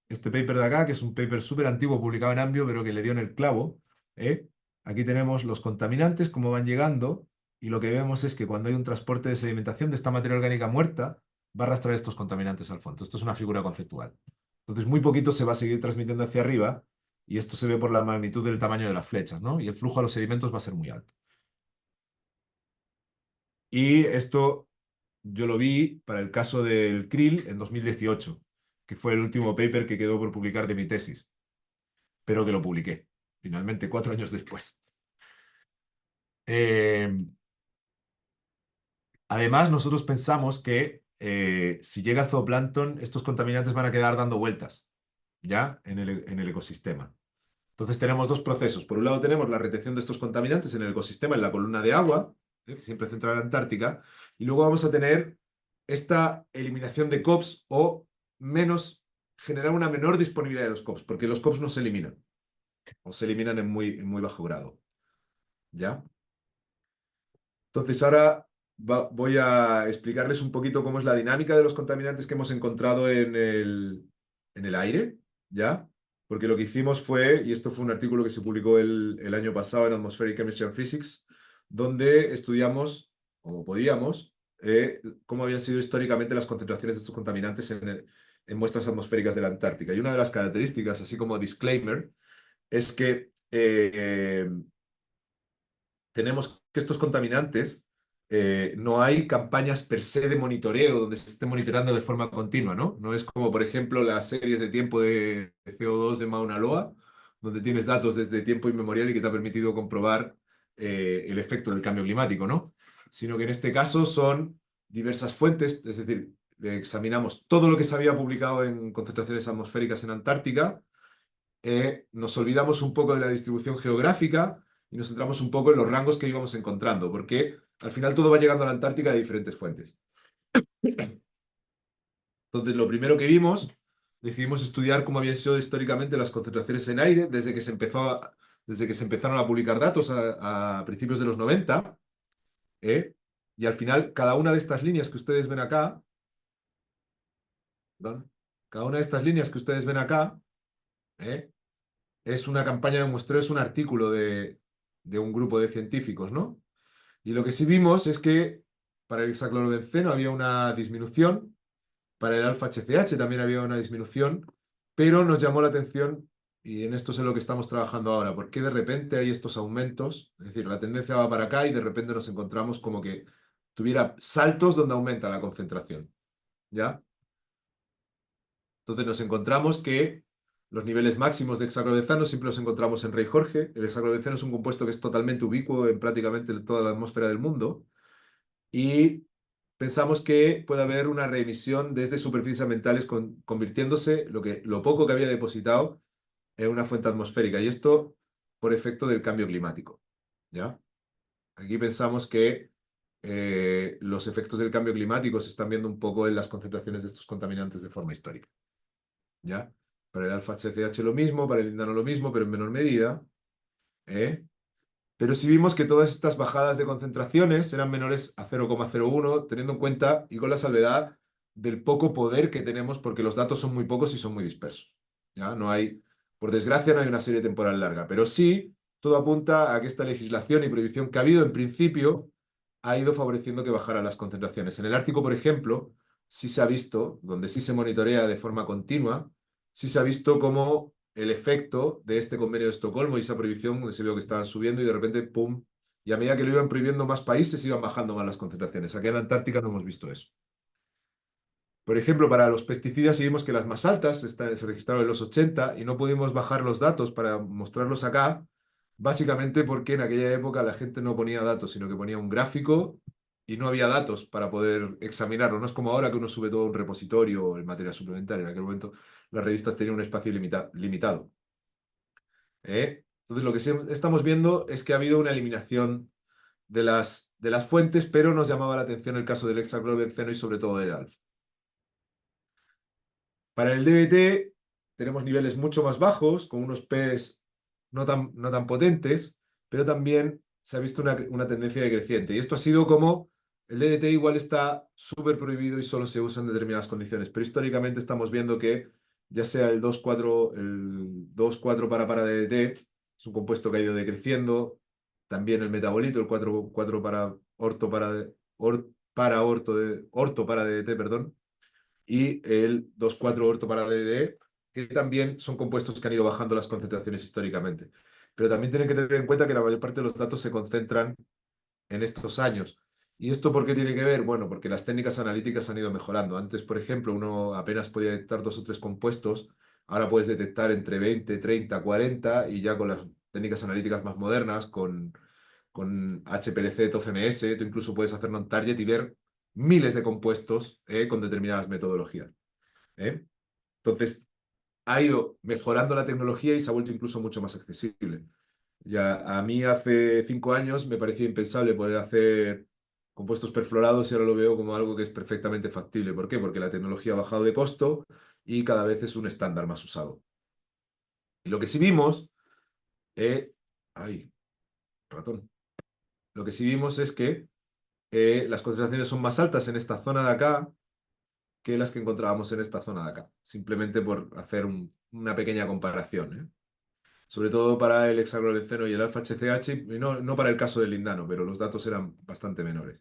Este paper de acá, que es un paper súper antiguo publicado en Ambio, pero que le dio en el clavo, ¿eh? Aquí tenemos los contaminantes, cómo van llegando, y lo que vemos es que cuando hay un transporte de sedimentación de esta materia orgánica muerta, va a arrastrar estos contaminantes al fondo. Esto es una figura conceptual. Entonces, muy poquito se va a seguir transmitiendo hacia arriba y esto se ve por la magnitud del tamaño de las flechas, ¿no? Y el flujo a los sedimentos va a ser muy alto. Y esto yo lo vi para el caso del krill en 2018, que fue el último paper que quedó por publicar de mi tesis, pero que lo publiqué, finalmente, 4 años después. Eh, Además, nosotros pensamos que si llega el zooplancton, estos contaminantes van a quedar dando vueltas, ¿ya? En el ecosistema. Entonces tenemos dos procesos. Por un lado tenemos la retención de estos contaminantes en el ecosistema, en la columna de agua, que siempre centra en la Antártica, y luego vamos a tener esta eliminación de COPs o generar una menor disponibilidad de los COPs, porque los COPs no se eliminan, o se eliminan en muy bajo grado. ¿Ya? Entonces ahora voy a explicarles un poquito cómo es la dinámica de los contaminantes que hemos encontrado en el aire, ¿ya? Porque lo que hicimos fue, y esto fue un artículo que se publicó el año pasado en Atmospheric Chemistry and Physics, donde estudiamos, como podíamos, cómo habían sido históricamente las concentraciones de estos contaminantes en muestras atmosféricas de la Antártica. Y una de las características, así como disclaimer, es que tenemos que estos contaminantes, no hay campañas per se de monitoreo donde se esté monitoreando de forma continua, ¿no? No es como, por ejemplo, las series de tiempo de CO2 de Mauna Loa, donde tienes datos desde tiempo inmemorial y que te ha permitido comprobar el efecto del cambio climático, ¿no? Sino que en este caso son diversas fuentes, es decir, examinamos todo lo que se había publicado en concentraciones atmosféricas en Antártica, nos olvidamos un poco de la distribución geográfica y nos centramos un poco en los rangos que íbamos encontrando, porque al final todo va llegando a la Antártica de diferentes fuentes. Entonces, lo primero que vimos, decidimos estudiar cómo habían sido históricamente las concentraciones en aire desde que se empezaron a publicar datos a principios de los 90, ¿eh? Y al final, cada una de estas líneas que ustedes ven acá, perdón, cada una de estas líneas que ustedes ven acá, ¿eh? Es una campaña de muestreo, es un artículo de un grupo de científicos, ¿no? Y lo que sí vimos es que para el hexaclorobenceno había una disminución, para el alfa-HCH también había una disminución, pero nos llamó la atención, y en esto es en lo que estamos trabajando ahora, porque de repente hay estos aumentos, es decir, la tendencia va para acá y de repente nos encontramos como que tuviera saltos donde aumenta la concentración, ¿ya? Entonces nos encontramos que los niveles máximos de hexaclorobenceno siempre los encontramos en Rey Jorge. El hexaclorobenceno es un compuesto que es totalmente ubicuo en prácticamente toda la atmósfera del mundo. Y pensamos que puede haber una reemisión desde superficies ambientales convirtiéndose lo poco que había depositado en una fuente atmosférica. Y esto por efecto del cambio climático. ¿Ya? Aquí pensamos que los efectos del cambio climático se están viendo un poco en las concentraciones de estos contaminantes de forma histórica. ¿Ya? Para el alfa-HCH lo mismo, para el lindano lo mismo, pero en menor medida. ¿Eh? Pero sí vimos que todas estas bajadas de concentraciones eran menores a 0,01, teniendo en cuenta y con la salvedad del poco poder que tenemos, porque los datos son muy pocos y son muy dispersos. ¿Ya? No hay, por desgracia, no hay una serie temporal larga, pero sí todo apunta a que esta legislación y prohibición que ha habido en principio ha ido favoreciendo que bajaran las concentraciones. En el Ártico, por ejemplo, sí se ha visto, donde sí se monitorea de forma continua, sí se ha visto cómo el efecto de este convenio de Estocolmo y esa prohibición, donde se vio que estaban subiendo y de repente, ¡pum! Y a medida que lo iban prohibiendo más países, iban bajando más las concentraciones. Aquí en la Antártica no hemos visto eso. Por ejemplo, para los pesticidas sí vimos que las más altas se registraron en los 80 y no pudimos bajar los datos para mostrarlos acá, básicamente porque en aquella época la gente no ponía datos, sino que ponía un gráfico y no había datos para poder examinarlo. No es como ahora que uno sube todo a un repositorio o el material suplementario. En aquel momento las revistas tenían un espacio limitado. Entonces lo que estamos viendo es que ha habido una eliminación de las fuentes, pero nos llamaba la atención el caso del hexaclorobenceno y sobre todo del alfa. Para el DDT tenemos niveles mucho más bajos, con unos P's no tan potentes, pero también se ha visto una tendencia decreciente. Y esto ha sido como el DDT igual está súper prohibido y solo se usa en determinadas condiciones, pero históricamente estamos viendo que ya sea el 2,4 para DDT, es un compuesto que ha ido decreciendo, también el metabolito, el 4,4 para orto para DDT, perdón, y el 2,4 orto para DDE, que también son compuestos que han ido bajando las concentraciones históricamente. Pero también tienen que tener en cuenta que la mayor parte de los datos se concentran en estos años. ¿Y esto por qué tiene que ver? Bueno, porque las técnicas analíticas han ido mejorando. Antes, por ejemplo, uno apenas podía detectar 2 o 3 compuestos, ahora puedes detectar entre 20, 30, 40 y ya con las técnicas analíticas más modernas, con HPLC, TOFMS, tú incluso puedes hacer non-target y ver miles de compuestos con determinadas metodologías. ¿eh? Entonces, ha ido mejorando la tecnología y se ha vuelto incluso mucho más accesible. Ya a mí hace 5 años me parecía impensable poder hacer compuestos perfluorados y ahora lo veo como algo que es perfectamente factible. ¿Por qué? Porque la tecnología ha bajado de costo y cada vez es un estándar más usado. Y lo que sí vimos, ay, ratón, lo que sí vimos es que las concentraciones son más altas en esta zona de acá que las que encontrábamos en esta zona de acá, simplemente por hacer una pequeña comparación, sobre todo para el hexaclorobenceno y el alfa-HCH, y no para el caso del lindano, pero los datos eran bastante menores.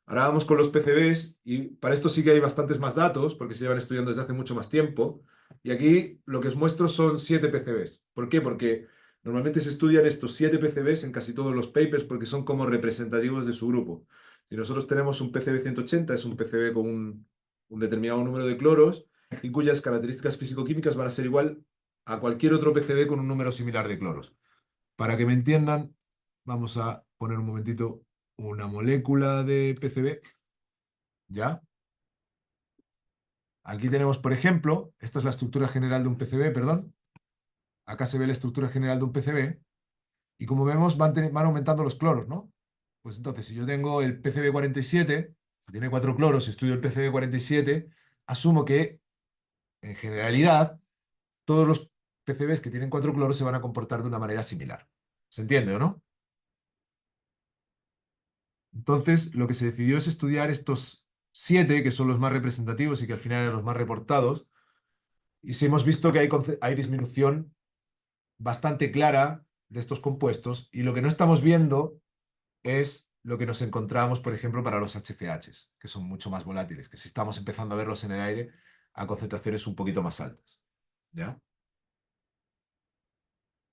Ahora vamos con los PCBs y para esto sí que hay bastantes más datos porque se llevan estudiando desde hace mucho más tiempo. Y aquí lo que os muestro son 7 PCBs. ¿Por qué? Porque normalmente se estudian estos 7 PCBs en casi todos los papers porque son como representativos de su grupo. Si nosotros tenemos un PCB 180, es un PCB con un determinado número de cloros y cuyas características físico-químicas van a ser igual a cualquier otro PCB con un número similar de cloros. Para que me entiendan, vamos a poner un momentito una molécula de PCB, ¿ya? Aquí tenemos, por ejemplo, esta es la estructura general de un PCB, perdón. Acá se ve la estructura general de un PCB y como vemos van aumentando los cloros, ¿no? Pues entonces, si yo tengo el PCB 47, que tiene 4 cloros, y estudio el PCB 47, asumo que, en generalidad, todos los PCBs que tienen 4 cloros se van a comportar de una manera similar. ¿Se entiende o no? Entonces, lo que se decidió es estudiar estos 7, que son los más representativos y que al final eran los más reportados, y sí hemos visto que hay disminución bastante clara de estos compuestos, y lo que no estamos viendo es lo que nos encontramos, por ejemplo, para los HCHs, que son mucho más volátiles, que si estamos empezando a verlos en el aire a concentraciones un poquito más altas. ¿Ya?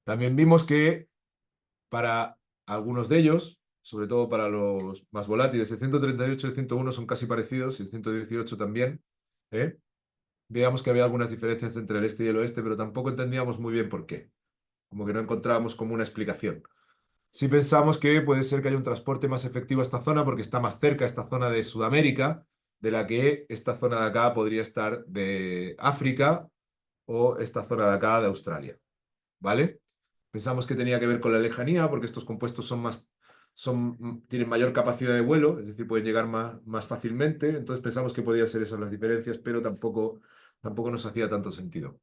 También vimos que para algunos de ellos, sobre todo para los más volátiles, el 138 y el 101 son casi parecidos, y el 118 también. ¿eh? Veíamos que había algunas diferencias entre el este y el oeste, pero tampoco entendíamos muy bien por qué. Como que no encontrábamos como una explicación. Sí pensamos que puede ser que haya un transporte más efectivo a esta zona porque está más cerca a esta zona de Sudamérica, de la que esta zona de acá podría estar de África o esta zona de acá de Australia. ¿Vale? Pensamos que tenía que ver con la lejanía, porque estos compuestos tienen mayor capacidad de vuelo, es decir, pueden llegar más fácilmente. Entonces pensamos que podían ser esas las diferencias, pero tampoco nos hacía tanto sentido.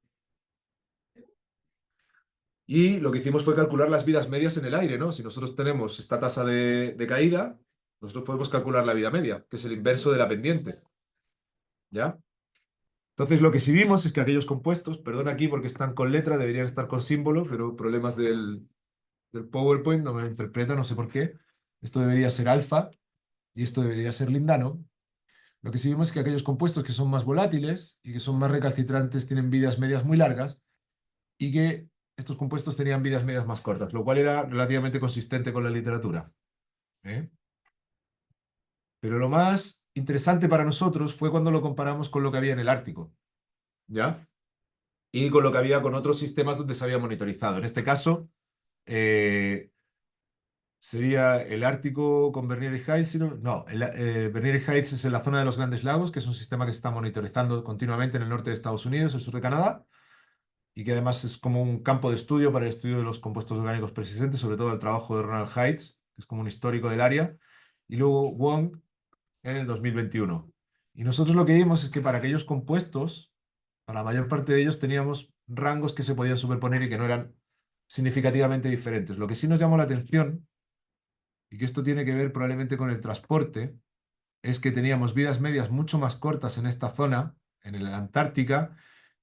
Y lo que hicimos fue calcular las vidas medias en el aire, ¿no? Si nosotros tenemos esta tasa de caída, nosotros podemos calcular la vida media, que es el inverso de la pendiente. ¿Ya? Entonces lo que sí vimos es que aquellos compuestos, perdón aquí porque están con letra, deberían estar con símbolo, pero problemas del PowerPoint no me lo interpreta, no sé por qué. Esto debería ser alfa y esto debería ser lindano. Lo que sí vimos es que aquellos compuestos que son más volátiles y que son más recalcitrantes tienen vidas medias muy largas y que estos compuestos tenían vidas medias más cortas, lo cual era relativamente consistente con la literatura. ¿eh? Pero lo más interesante para nosotros fue cuando lo comparamos con lo que había en el Ártico, ¿ya? Y con lo que había con otros sistemas donde se había monitorizado. En este caso, eh, sería el Ártico con Bernier y Heights. No, Bernier y Heights es en la zona de los Grandes Lagos, que es un sistema que se está monitorizando continuamente en el norte de Estados Unidos, el sur de Canadá, y que además es como un campo de estudio para el estudio de los compuestos orgánicos persistentes, sobre todo el trabajo de Ronald Heights, que es como un histórico del área, y luego Wong en el 2021. Y nosotros lo que vimos es que para aquellos compuestos, para la mayor parte de ellos teníamos rangos que se podían superponer y que no eran significativamente diferentes. Lo que sí nos llamó la atención, y que esto tiene que ver probablemente con el transporte, es que teníamos vidas medias mucho más cortas en esta zona, en la Antártica,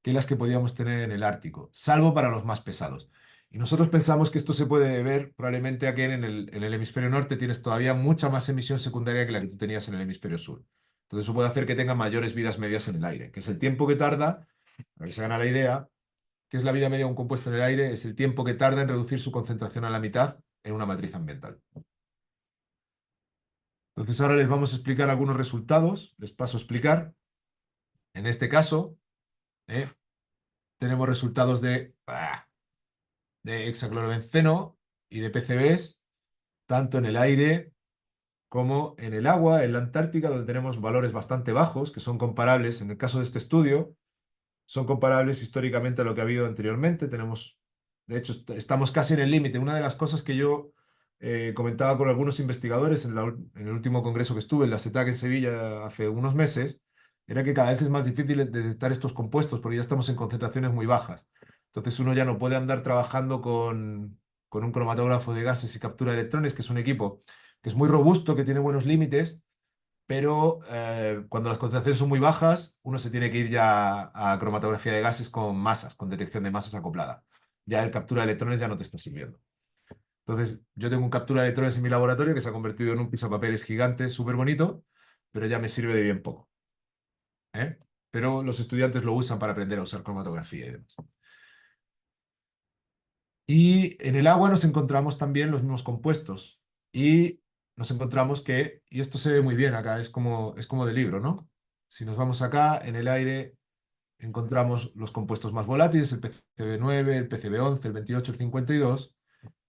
que las que podíamos tener en el Ártico, salvo para los más pesados. Y nosotros pensamos que esto se puede deber probablemente a que en el hemisferio norte tienes todavía mucha más emisión secundaria que la que tú tenías en el hemisferio sur. Entonces eso puede hacer que tenga mayores vidas medias en el aire, que es el tiempo que tarda, para que se gana la idea, que es la vida media de un compuesto en el aire, es el tiempo que tarda en reducir su concentración a la mitad en una matriz ambiental. Entonces ahora les vamos a explicar algunos resultados, les paso a explicar. En este caso, ¿eh? Tenemos resultados de hexaclorobenceno y de PCBs, tanto en el aire como en el agua, en la Antártica, donde tenemos valores bastante bajos, que son comparables, en el caso de este estudio, son comparables históricamente a lo que ha habido anteriormente. De hecho, estamos casi en el límite. Una de las cosas que yo comentaba con algunos investigadores en el último congreso que estuve en la CETAC en Sevilla hace unos meses, era que cada vez es más difícil detectar estos compuestos porque ya estamos en concentraciones muy bajas. Entonces uno ya no puede andar trabajando con un cromatógrafo de gases y captura de electrones, que es un equipo que es muy robusto, que tiene buenos límites, pero cuando las concentraciones son muy bajas, uno se tiene que ir ya a cromatografía de gases con masas, con detección de masas acoplada. Ya el captura de electrones ya no te está sirviendo. Entonces, yo tengo un captura de electrones en mi laboratorio que se ha convertido en un pisapapeles gigante, súper bonito, pero ya me sirve de bien poco, ¿eh? Pero los estudiantes lo usan para aprender a usar cromatografía y demás. Y en el agua nos encontramos también los mismos compuestos. Y nos encontramos que, y esto se ve muy bien acá, es como de libro, ¿no? Si nos vamos acá, en el aire encontramos los compuestos más volátiles, el PCB9, el PCB11, el 28, el 52.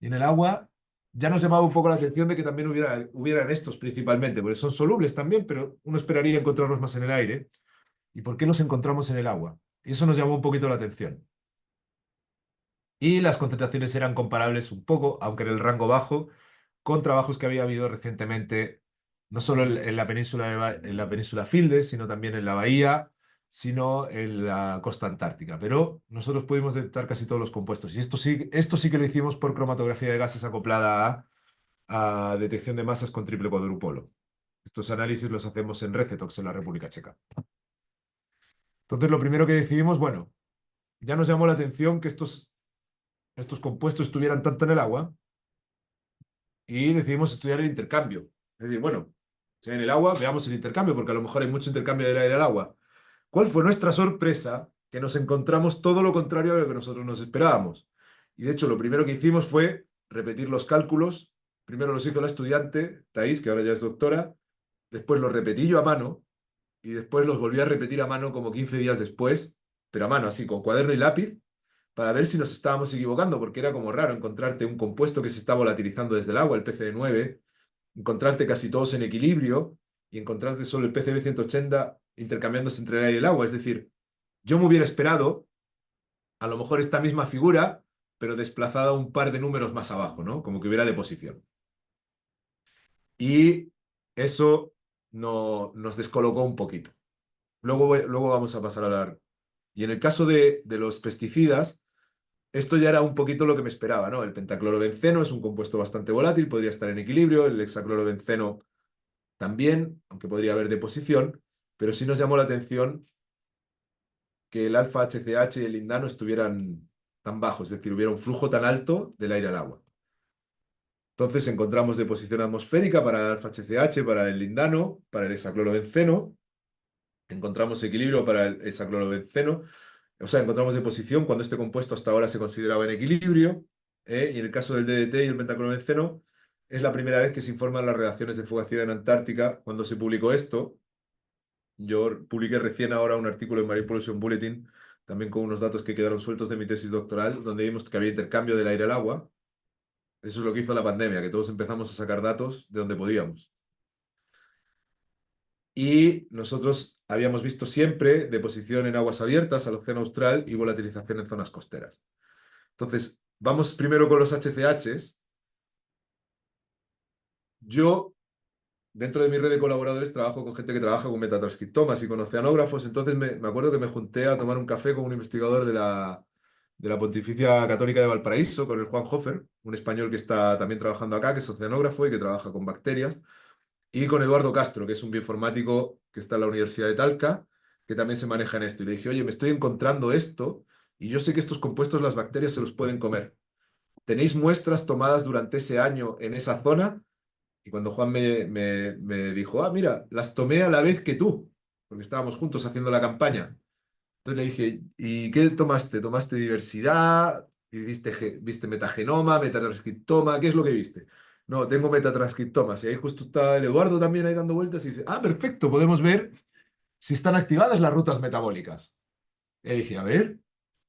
Y en el agua ya nos llamaba un poco la atención de que también hubieran estos principalmente, porque son solubles también, pero uno esperaría encontrarlos más en el aire. ¿Y por qué los encontramos en el agua? Y eso nos llamó un poquito la atención. Y las concentraciones eran comparables un poco, aunque en el rango bajo, con trabajos que había habido recientemente, no solo en la península en la península Fildes, sino también en la bahía, sino en la costa antártica. Pero nosotros pudimos detectar casi todos los compuestos. Y esto sí que lo hicimos por cromatografía de gases acoplada a detección de masas con triple cuadrupolo. Estos análisis los hacemos en Recetox, en la República Checa. Entonces, lo primero que decidimos, bueno, ya nos llamó la atención que estos compuestos estuvieran tanto en el agua y decidimos estudiar el intercambio. Es decir, bueno, si hay en el agua, veamos el intercambio, porque a lo mejor hay mucho intercambio del aire al agua. ¿Cuál fue nuestra sorpresa? Que nos encontramos todo lo contrario a lo que nosotros nos esperábamos. Y de hecho, lo primero que hicimos fue repetir los cálculos. Primero los hizo la estudiante, Thais, que ahora ya es doctora. Después los repetí yo a mano. Y después los volví a repetir a mano como 15 días después, pero a mano, así, con cuaderno y lápiz, para ver si nos estábamos equivocando, porque era como raro encontrarte un compuesto que se está volatilizando desde el agua, el PCD9, encontrarte casi todos en equilibrio y encontrarte solo el PCB180 intercambiándose entre el aire y el agua. Es decir, yo me hubiera esperado a lo mejor esta misma figura, pero desplazada un par de números más abajo, ¿no? Como que hubiera de posición. Y eso nos descolocó un poquito. Luego vamos a pasar a hablar. Y en el caso de los pesticidas, esto ya era un poquito lo que me esperaba, ¿no? El pentaclorobenceno es un compuesto bastante volátil, podría estar en equilibrio, el hexaclorobenceno también, aunque podría haber deposición, pero sí nos llamó la atención que el alfa HCH y el lindano estuvieran tan bajos, es decir, hubiera un flujo tan alto del aire al agua. Entonces encontramos deposición atmosférica para el alfa HCH, para el lindano, para el hexaclorobenceno, encontramos equilibrio para el hexaclorobenceno, o sea, encontramos deposición cuando este compuesto hasta ahora se consideraba en equilibrio, y en el caso del DDT y el pentaclorobenceno, es la primera vez que se informan las reacciones de fugacidad en Antártica cuando se publicó esto, Yo publiqué recién ahora un artículo en Marine Pollution Bulletin, también con unos datos que quedaron sueltos de mi tesis doctoral, donde vimos que había intercambio del aire al agua. Eso es lo que hizo la pandemia, que todos empezamos a sacar datos de donde podíamos. Y nosotros habíamos visto siempre deposición en aguas abiertas al océano austral y volatilización en zonas costeras. Entonces, vamos primero con los HCHs. Yo, dentro de mi red de colaboradores, trabajo con gente que trabaja con metatranscriptomas y con oceanógrafos. Entonces, me acuerdo que me junté a tomar un café con un investigador de la Pontificia Católica de Valparaíso, con el Juan Hofer, un español que está también trabajando acá, que es oceanógrafo y que trabaja con bacterias. Y con Eduardo Castro, que es un bioinformático que está en la Universidad de Talca, que también se maneja en esto. Y le dije, oye, me estoy encontrando esto y yo sé que estos compuestos las bacterias se los pueden comer. ¿Tenéis muestras tomadas durante ese año en esa zona? Y cuando Juan me dijo, ah, mira, las tomé a la vez que tú, porque estábamos juntos haciendo la campaña. Entonces le dije, ¿y qué tomaste? ¿Tomaste diversidad? ¿Y viste metagenoma, metatranscriptoma? ¿Qué es lo que viste? No, tengo metatranscriptomas. Y ahí justo está el Eduardo también ahí dando vueltas y dice, ah, perfecto, podemos ver si están activadas las rutas metabólicas. Y dije, a ver,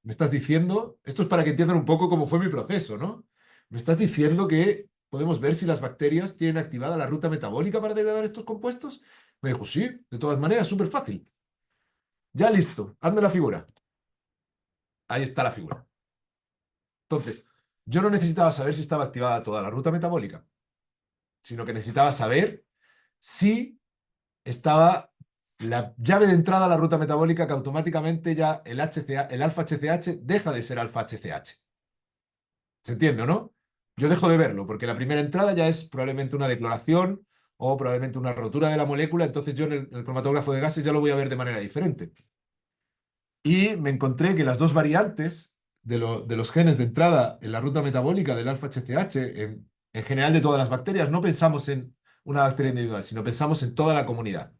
me estás diciendo, esto es para que entiendan un poco cómo fue mi proceso, ¿no? Me estás diciendo que podemos ver si las bacterias tienen activada la ruta metabólica para degradar estos compuestos. Me dijo, sí, de todas maneras, súper fácil. Ya listo, hazme la figura. Ahí está la figura. Entonces, yo no necesitaba saber si estaba activada toda la ruta metabólica, sino que necesitaba saber si estaba la llave de entrada a la ruta metabólica que automáticamente ya el alfa HCH deja de ser alfa HCH. ¿Se entiende o no? Yo dejo de verlo porque la primera entrada ya es probablemente una decloración o probablemente una rotura de la molécula, entonces yo en el cromatógrafo de gases ya lo voy a ver de manera diferente. Y me encontré que las dos variantes de los genes de entrada en la ruta metabólica del alfa HCH, en general de todas las bacterias, no pensamos en una bacteria individual, sino pensamos en toda la comunidad.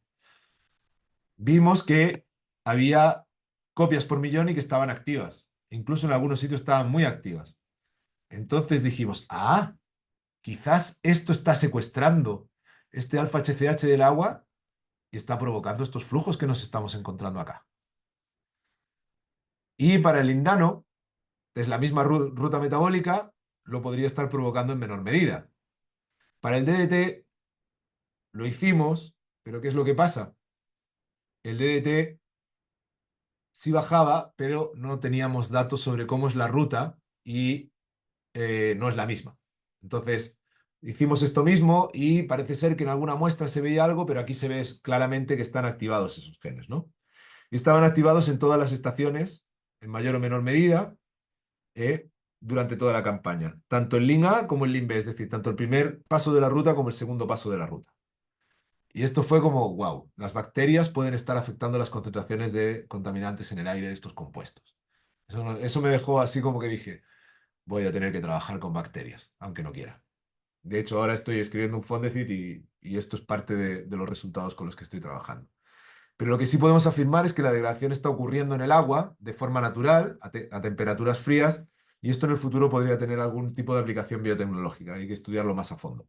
Vimos que había copias por millón y que estaban activas. Incluso en algunos sitios estaban muy activas. Entonces dijimos, ah, quizás esto está secuestrando este alfa HCH del agua y está provocando estos flujos que nos estamos encontrando acá. Y para el lindano, es la misma ruta metabólica, lo podría estar provocando en menor medida. Para el DDT lo hicimos, pero ¿qué es lo que pasa? El DDT sí bajaba, pero no teníamos datos sobre cómo es la ruta y no es la misma. Entonces, hicimos esto mismo y parece ser que en alguna muestra se veía algo, pero aquí se ve claramente que están activados esos genes, ¿no? Y estaban activados en todas las estaciones, en mayor o menor medida, eh, durante toda la campaña, tanto el link A como el link B, es decir, tanto el primer paso de la ruta como el segundo paso de la ruta. Y esto fue como, wow, las bacterias pueden estar afectando las concentraciones de contaminantes en el aire de estos compuestos. Eso, eso me dejó así como que dije, voy a tener que trabajar con bacterias, aunque no quiera. De hecho, ahora estoy escribiendo un Fondesit y esto es parte de los resultados con los que estoy trabajando. Pero lo que sí podemos afirmar es que la degradación está ocurriendo en el agua de forma natural, a temperaturas frías, y esto en el futuro podría tener algún tipo de aplicación biotecnológica. Hay que estudiarlo más a fondo.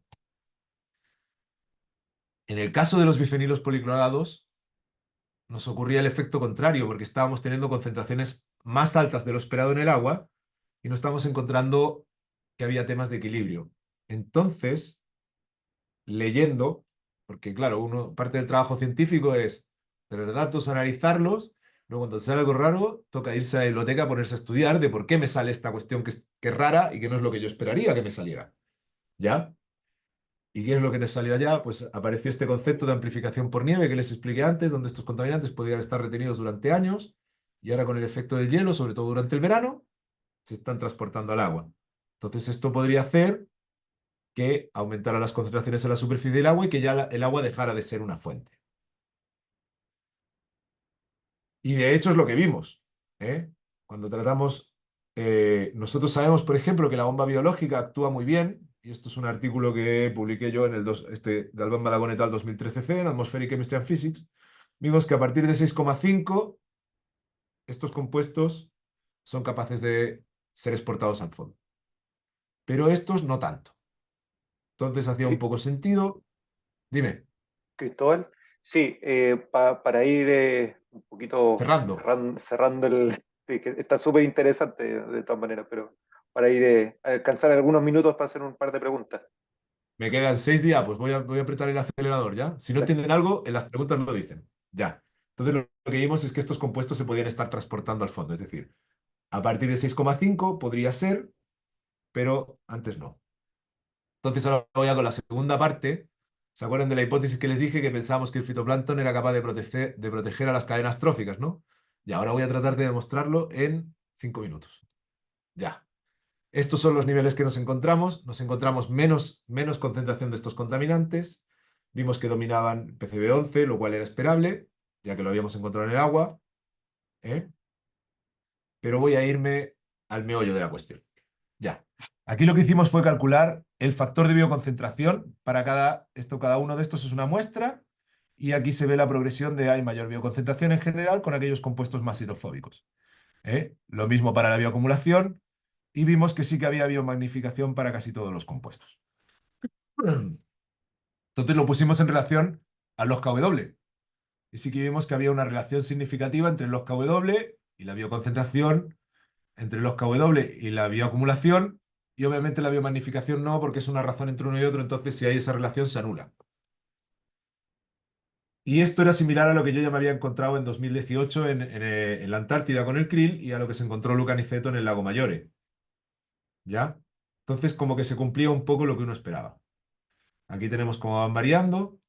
En el caso de los bifenilos policlorados, nos ocurría el efecto contrario, porque estábamos teniendo concentraciones más altas de lo esperado en el agua y no estábamos encontrando que había temas de equilibrio. Entonces, leyendo, porque claro, parte del trabajo científico es tener datos, analizarlos, luego cuando sale algo raro, toca irse a la biblioteca, ponerse a estudiar de por qué me sale esta cuestión que es rara y que no es lo que yo esperaría que me saliera. ¿Ya? ¿Y qué es lo que les salió allá? Pues apareció este concepto de amplificación por nieve que les expliqué antes, donde estos contaminantes podían estar retenidos durante años y ahora con el efecto del hielo, sobre todo durante el verano, se están transportando al agua. Entonces esto podría hacer que aumentara las concentraciones en la superficie del agua y que ya el agua dejara de ser una fuente. Y de hecho es lo que vimos, ¿eh? Cuando tratamos, nosotros sabemos, por ejemplo, que la bomba biológica actúa muy bien, y esto es un artículo que publiqué yo en de Albán Malagón et al. 2013C, en Atmospheric Chemistry and Physics, vimos que a partir de 6,5 estos compuestos son capaces de ser exportados al fondo, pero estos no tanto. Entonces hacía un Cri- poco sentido. Dime. Cristóbal, Sí, para ir un poquito Cerrando. cerrando sí, que está súper interesante de todas maneras, pero para ir a alcanzar algunos minutos para hacer un par de preguntas. Me quedan 6 días, pues voy a apretar el acelerador ya. Si no Da- entienden algo, en las preguntas lo dicen. Ya. Entonces lo que vimos es que estos compuestos se podían estar transportando al fondo. Es decir, a partir de 6,5 podría ser, pero antes no. Entonces ahora voy a con la segunda parte. ¿Se acuerdan de la hipótesis que les dije que pensábamos que el fitoplancton era capaz de proteger a las cadenas tróficas, ¿no? Y ahora voy a tratar de demostrarlo en 5 minutos. Ya. Estos son los niveles que nos encontramos. Nos encontramos menos concentración de estos contaminantes. Vimos que dominaban PCB11, lo cual era esperable, ya que lo habíamos encontrado en el agua. ¿Eh? Pero voy a irme al meollo de la cuestión. Ya. Aquí lo que hicimos fue calcular el factor de bioconcentración para cada uno de estos es una muestra. Y aquí se ve la progresión de hay mayor bioconcentración en general con aquellos compuestos más hidrofóbicos. Lo mismo para la bioacumulación. Y vimos que sí que había biomagnificación para casi todos los compuestos. Entonces lo pusimos en relación a los KW. Y sí que vimos que había una relación significativa entre los KW y la bioconcentración, entre los KW y la bioacumulación, y obviamente la biomagnificación no, porque es una razón entre uno y otro, entonces si hay esa relación se anula. Y esto era similar a lo que yo ya me había encontrado en 2018 en la Antártida con el krill y a lo que se encontró Luca Niceto en el lago Maggiore. ¿Ya? Entonces como que se cumplía un poco lo que uno esperaba. Aquí tenemos cómo van variando,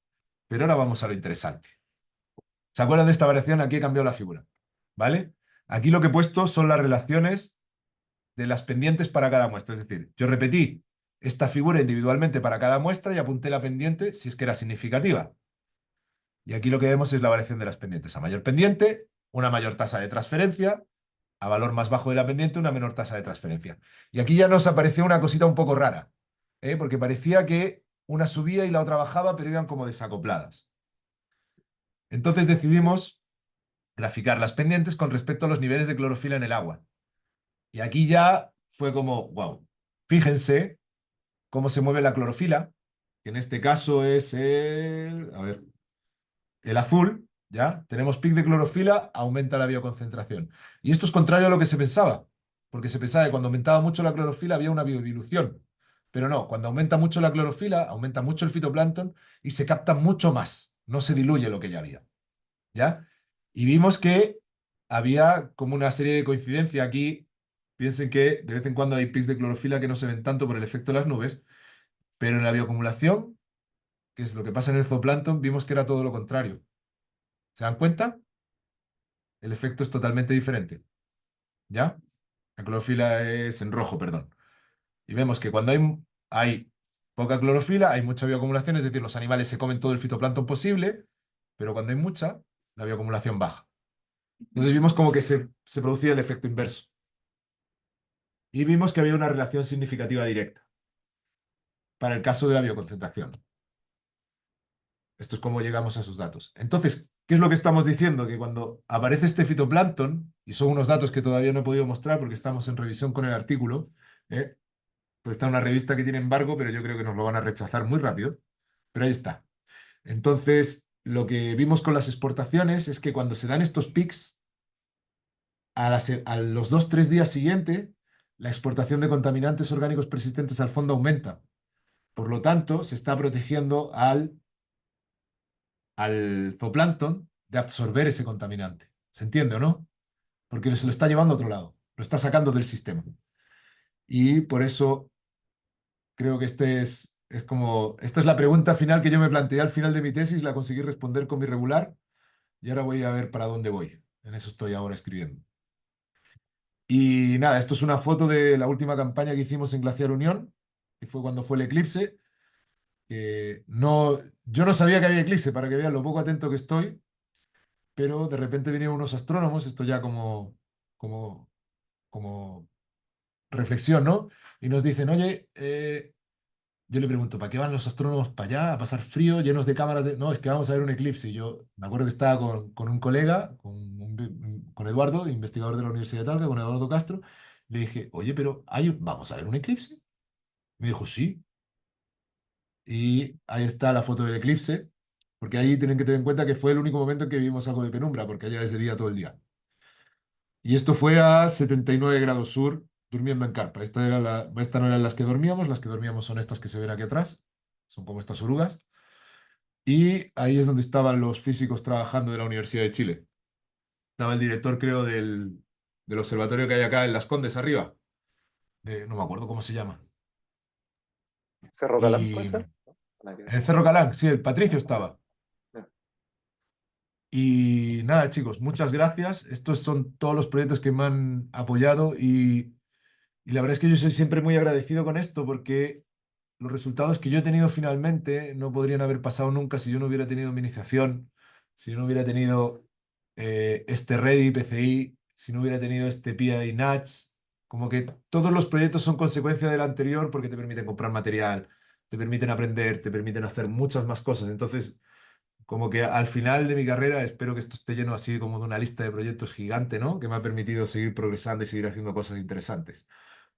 pero ahora vamos a lo interesante. ¿Se acuerdan de esta variación? Aquí he cambiado la figura. ¿Vale? Aquí lo que he puesto son las relaciones de las pendientes para cada muestra. Es decir, yo repetí esta figura individualmente para cada muestra y apunté la pendiente si es que era significativa. Y aquí lo que vemos es la variación de las pendientes. A mayor pendiente, una mayor tasa de transferencia. A valor más bajo de la pendiente, una menor tasa de transferencia. Y aquí ya nos apareció una cosita un poco rara, porque parecía que una subía y la otra bajaba, pero iban como desacopladas. Entonces decidimos graficar las pendientes con respecto a los niveles de clorofila en el agua. Y aquí ya fue como, wow, fíjense cómo se mueve la clorofila, que en este caso es a ver, el azul, ¿ya? Tenemos pic de clorofila, aumenta la bioconcentración. Y esto es contrario a lo que se pensaba, porque se pensaba que cuando aumentaba mucho la clorofila había una biodilución. Pero no, cuando aumenta mucho la clorofila, aumenta mucho el fitoplancton y se capta mucho más, no se diluye lo que ya había. ¿Ya? Y vimos que había como una serie de coincidencias aquí. Piensen que de vez en cuando hay pics de clorofila que no se ven tanto por el efecto de las nubes, pero en la bioacumulación, que es lo que pasa en el zooplancton, vimos que era todo lo contrario. ¿Se dan cuenta? El efecto es totalmente diferente. ¿Ya? La clorofila es en rojo, perdón. Y vemos que cuando hay poca clorofila, hay mucha bioacumulación, es decir, los animales se comen todo el fitoplancton posible, pero cuando hay mucha, la bioacumulación baja. Entonces vimos como que se producía el efecto inverso. Y vimos que había una relación significativa directa para el caso de la bioconcentración. Esto es cómo llegamos a esos datos. Entonces, ¿qué es lo que estamos diciendo? Que cuando aparece este fitoplancton, y son unos datos que todavía no he podido mostrar porque estamos en revisión con el artículo, pues está en una revista que tiene embargo, pero yo creo que nos lo van a rechazar muy rápido. Pero ahí está. Entonces, lo que vimos con las exportaciones es que cuando se dan estos pics, a los 2 o 3 días siguientes, la exportación de contaminantes orgánicos persistentes al fondo aumenta. Por lo tanto, se está protegiendo al zooplancton de absorber ese contaminante. ¿Se entiende o no? Porque se lo está llevando a otro lado, lo está sacando del sistema. Y por eso creo que esta es la pregunta final que yo me planteé al final de mi tesis, la conseguí responder con mi regular y ahora voy a ver para dónde voy. En eso estoy ahora escribiendo. Y nada, esto es una foto de la última campaña que hicimos en Glaciar Unión, que fue cuando fue el eclipse. No, yo no sabía que había eclipse, para que vean lo poco atento que estoy, pero de repente vinieron unos astrónomos, esto ya como, como reflexión, ¿no? Y nos dicen, oye, yo le pregunto, ¿para qué van los astrónomos para allá a pasar frío, llenos de cámaras? No, es que vamos a ver un eclipse. Y yo me acuerdo que estaba con un colega, con Eduardo, investigador de la Universidad de Talca, con Eduardo Castro. Le dije, oye, pero ¿vamos a ver un eclipse? Me dijo, sí. Y ahí está la foto del eclipse. porque ahí tienen que tener en cuenta que fue el único momento en que vivimos algo de penumbra, porque allá es de día todo el día. Y esto fue a 79 grados sur, durmiendo en carpa. Esta no eran las que dormíamos son estas que se ven aquí atrás, son como estas orugas. Y ahí es donde estaban los físicos trabajando de la Universidad de Chile. Estaba el director, creo, del observatorio que hay acá en Las Condes, arriba. No me acuerdo cómo se llama. Cerro Calán, ¿puede Y ser? Nada que ver. en el Cerro Calán, sí, el Patricio Ya, estaba. ya. Y nada, chicos, muchas gracias. Estos son todos los proyectos que me han apoyado y la verdad es que yo soy siempre muy agradecido con esto porque los resultados que yo he tenido finalmente no podrían haber pasado nunca si yo no hubiera tenido mi iniciación, si yo no hubiera tenido este Ready PCI, si no hubiera tenido este PI Natch. Como que todos los proyectos son consecuencia del anterior porque te permiten comprar material, te permiten aprender, te permiten hacer muchas más cosas. Entonces, como que al final de mi carrera espero que esto esté lleno así como de una lista de proyectos gigante, ¿no? Que me ha permitido seguir progresando y seguir haciendo cosas interesantes.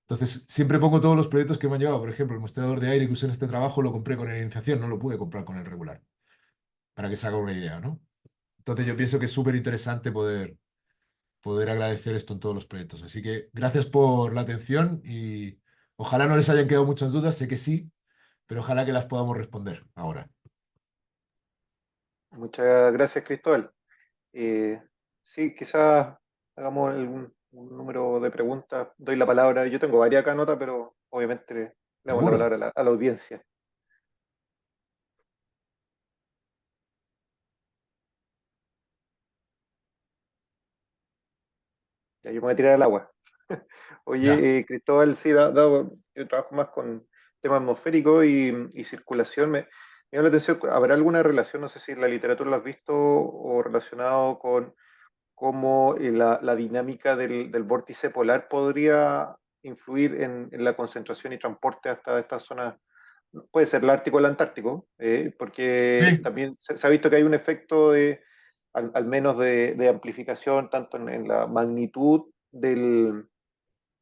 Entonces, siempre pongo todos los proyectos que me han llevado. Por ejemplo, el mostrador de aire que usé en este trabajo lo compré con la iniciación, no lo pude comprar con el regular, para que se haga una idea, ¿no? Entonces, yo pienso que es súper interesante poder agradecer esto en todos los proyectos. Así que gracias por la atención y ojalá no les hayan quedado muchas dudas, sé que sí, pero ojalá que las podamos responder ahora. Muchas gracias, Cristóbal. Eh, sí, quizás hagamos un número de preguntas. Doy la palabra. Yo tengo varias acá notas, pero obviamente le damos la Seguro. palabra a la audiencia. Ya, yo me voy a tirar al agua. Ya. Oye, Cristóbal, sí, yo trabajo más con temas atmosféricos y circulación. Me llama la atención, ¿habrá alguna relación, no sé si en la literatura lo has visto, o relacionado con cómo la dinámica del vórtice polar podría influir en la concentración y transporte hasta estas zonas? Puede ser el Ártico o el Antártico, porque Sí, también se ha visto que hay un efecto al menos de amplificación tanto en la magnitud de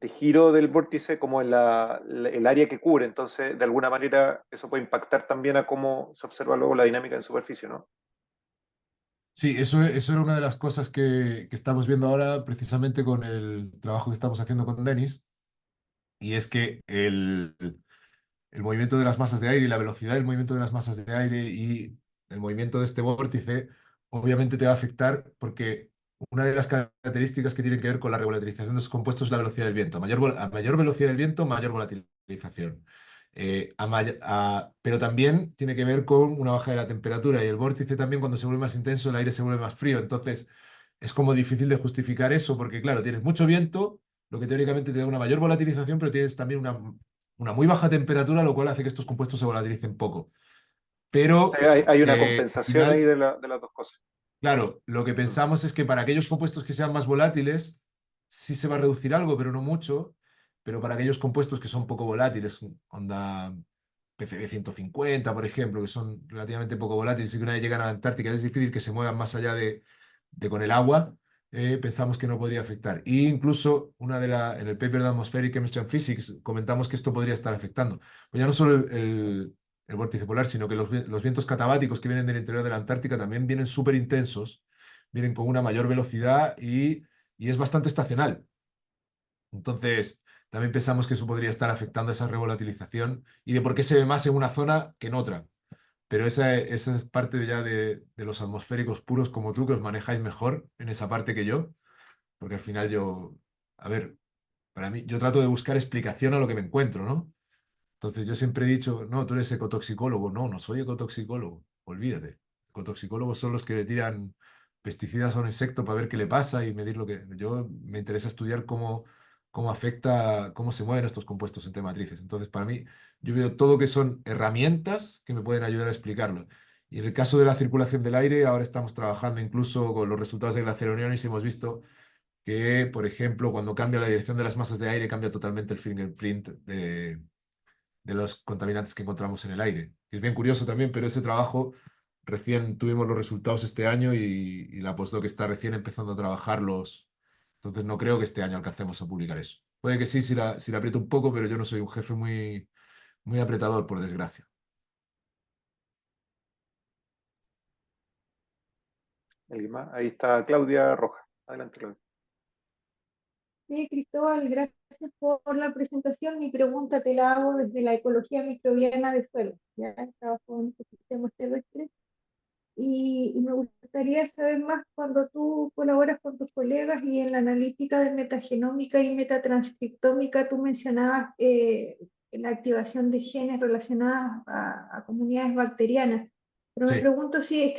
giro del vórtice como en el área que cubre. Entonces, de alguna manera, eso puede impactar también a cómo se observa luego la dinámica en superficie, ¿no? sí, eso era una de las cosas que estamos viendo ahora precisamente con el trabajo que estamos haciendo con Denis, y es que el movimiento de las masas de aire y la velocidad del movimiento de las masas de aire y el movimiento de este vórtice, obviamente te va a afectar porque una de las características que tienen que ver con la regularización de los compuestos es la velocidad del viento. A mayor velocidad del viento, mayor volatilización. Pero también tiene que ver con una baja de la temperatura y el vórtice también cuando se vuelve más intenso, el aire se vuelve más frío. Entonces, es como difícil de justificar eso porque, claro, tienes mucho viento, lo que teóricamente te da una mayor volatilización, pero tienes también una muy baja temperatura, lo cual hace que estos compuestos se volatilicen poco. O Pero sea, hay una al compensación ahí final, de las dos cosas. claro, lo que Mm. pensamos es que para aquellos compuestos que sean más volátiles, sí se va a reducir algo, pero no mucho. Pero para aquellos compuestos que son poco volátiles, onda PCB 150, por ejemplo, que son relativamente poco volátiles y que una vez llegan a la Antártica es difícil que se muevan más allá de con el agua, pensamos que no podría afectar. E incluso en el paper de Atmospheric Chemistry and Physics comentamos que esto podría estar afectando. Pues ya no solo el vórtice polar, sino que los vientos catabáticos que vienen del interior de la Antártica también vienen súper intensos, vienen con una mayor velocidad y es bastante estacional. Entonces, también pensamos que eso podría estar afectando esa revolatilization y de por qué se ve más en una zona que en otra. Pero esa es parte ya de los atmosféricos puros como tú, que os manejáis mejor en esa parte que yo, porque al final a ver, para mí, yo trato de buscar explicación a lo que me encuentro, ¿no? Entonces yo siempre he dicho, no, tú eres ecotoxicólogo. No, no soy ecotoxicólogo. Olvídate. Ecotoxicólogos son los que le tiran pesticidas a un insecto para ver qué le pasa y medir lo que... Yo me interesa estudiar cómo afecta, cómo se mueven estos compuestos entre matrices. Entonces, para mí, yo veo todo que son herramientas que me pueden ayudar a explicarlo. Y en el caso de la circulación del aire, ahora estamos trabajando incluso con los resultados de Glaciar Uniones y hemos visto que, por ejemplo, cuando cambia la dirección de las masas de aire, cambia totalmente el fingerprint de los contaminantes que encontramos en el aire. Es bien curioso también, pero ese trabajo recién tuvimos los resultados este año y la postdoc está recién empezando a trabajarlos. Entonces no creo que este año alcancemos a publicar eso. Puede que sí, si la aprieto un poco, pero yo no soy un jefe muy apretador, por desgracia. ¿Alguien más? Ahí está Claudia Roja. Adelante, Claudia. Sí, Cristóbal, gracias por la presentación. Mi pregunta te la hago desde la ecología microbiana de suelo. Ya trabajo en ecosistemas terrestres y me gustaría saber más cuando tú colaboras con tus colegas y en la analítica de metagenómica y metatranscriptómica, tú mencionabas la activación de genes relacionadas a comunidades bacterianas. Pero me Sí. pregunto si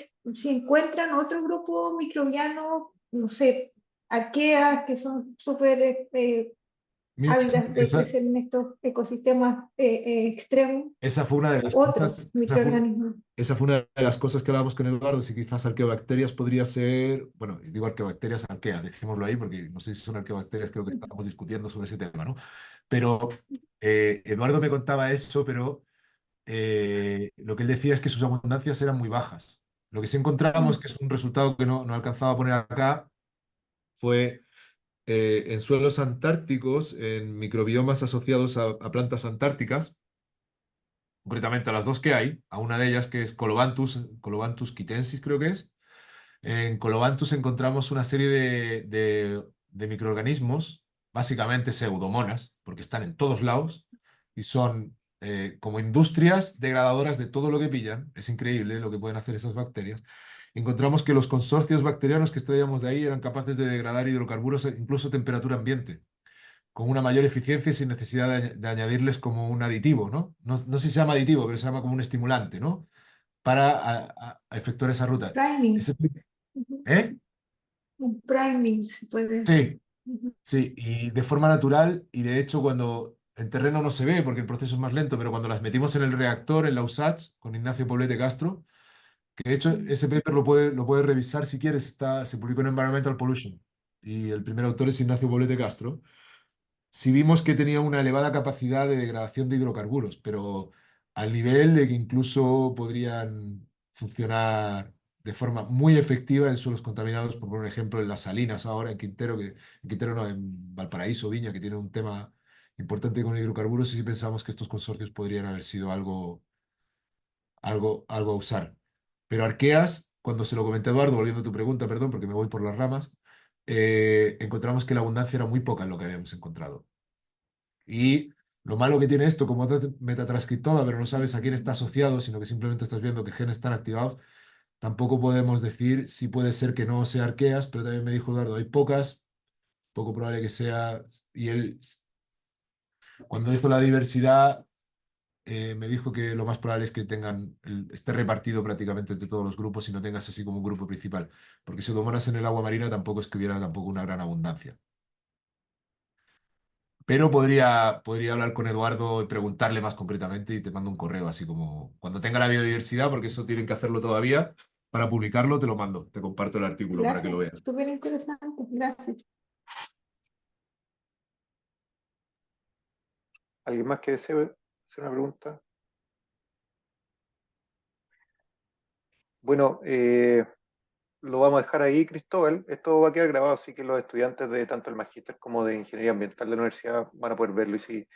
encuentran otro grupo microbiano, no sé, arqueas que son súper ávidas de Esa, crecer en estos ecosistemas extremos, esa fue una de u las otros cosas, microorganismos. esa fue una de las cosas que hablábamos con Eduardo, si quizás arqueobacterias podría ser, bueno, digo arqueobacterias, arqueas, dejémoslo ahí, porque no sé si son arqueobacterias, creo que estábamos discutiendo sobre ese tema, ¿no? Pero Eduardo me contaba eso, pero lo que él decía es que sus abundancias eran muy bajas. Lo que sí encontramos, Mm, que es un resultado que no alcanzaba a poner acá, fue en suelos antárticos, en microbiomas asociados a plantas antárticas, concretamente a las dos que hay, a una de ellas que es Colobantус quitensis, creo que es. En Colobantus encontramos una serie de microorganismos, básicamente pseudomonas, porque están en todos lados y son como industrias degradadoras de todo lo que pillan. Es increíble lo que pueden hacer esas bacterias. Encontramos que los consorcios bacterianos que extraíamos de ahí eran capaces de degradar hidrocarburos incluso a temperatura ambiente, con una mayor eficiencia y sin necesidad de añadirles como un aditivo, ¿no? No sé si se llama aditivo, pero se llama como un estimulante, ¿no? Para a efectuar esa ruta. priming. Ese- Ujú. ¿Eh? Un priming, se puede decir. Sí, Ujú. sí, y de forma natural, y de hecho cuando en terreno no se ve porque el proceso es más lento, pero cuando las metimos en el reactor, en la USACH, con Ignacio Poblete Castro, que de hecho Mm. ese paper lo puede revisar si quieres, se publicó en Environmental Pollution, y el primer autor es Ignacio Poblete Castro. Sí vimos que tenía una elevada capacidad de degradación de hidrocarburos, pero al nivel de que incluso podrían funcionar de forma muy efectiva en suelos contaminados, por poner un ejemplo, en las Salinas ahora, en Quintero, en Quintero no, en Valparaíso, Viña, que tiene un tema importante con hidrocarburos, y sí pensamos que estos consorcios podrían haber sido algo a usar. Pero Arqueas, cuando se lo comenté a Eduardo, volviendo a tu pregunta, perdón, porque me voy por las ramas, encontramos que la abundancia era muy poca en lo que habíamos encontrado. Y lo malo que tiene esto, como metatranscriptoma, pero no sabes a quién está asociado, sino que simplemente estás viendo qué genes están activados, tampoco podemos decir si puede ser que no sea arqueas, pero también me dijo Eduardo, hay pocas, poco probable que sea. Y él, cuando hizo la diversidad, me dijo que lo más probable es que esté repartido prácticamente entre todos los grupos y no tengas así como un grupo principal, porque si Pseudomonas en el agua marina tampoco es que hubiera tampoco una gran abundancia. Pero podría hablar con Eduardo y preguntarle más concretamente y te mando un correo, así como cuando tenga la biodiversidad, porque eso tienen que hacerlo todavía. Para publicarlo te lo mando, te comparto el artículo para que lo Gracias, veas. súper interesante, gracias. ¿Alguien más que desee hacer una pregunta? Bueno, lo vamos a dejar ahí, Cristóbal. Esto va a quedar grabado, así que los estudiantes de tanto el magíster como de ingeniería ambiental de la universidad van a poder verlo. Y si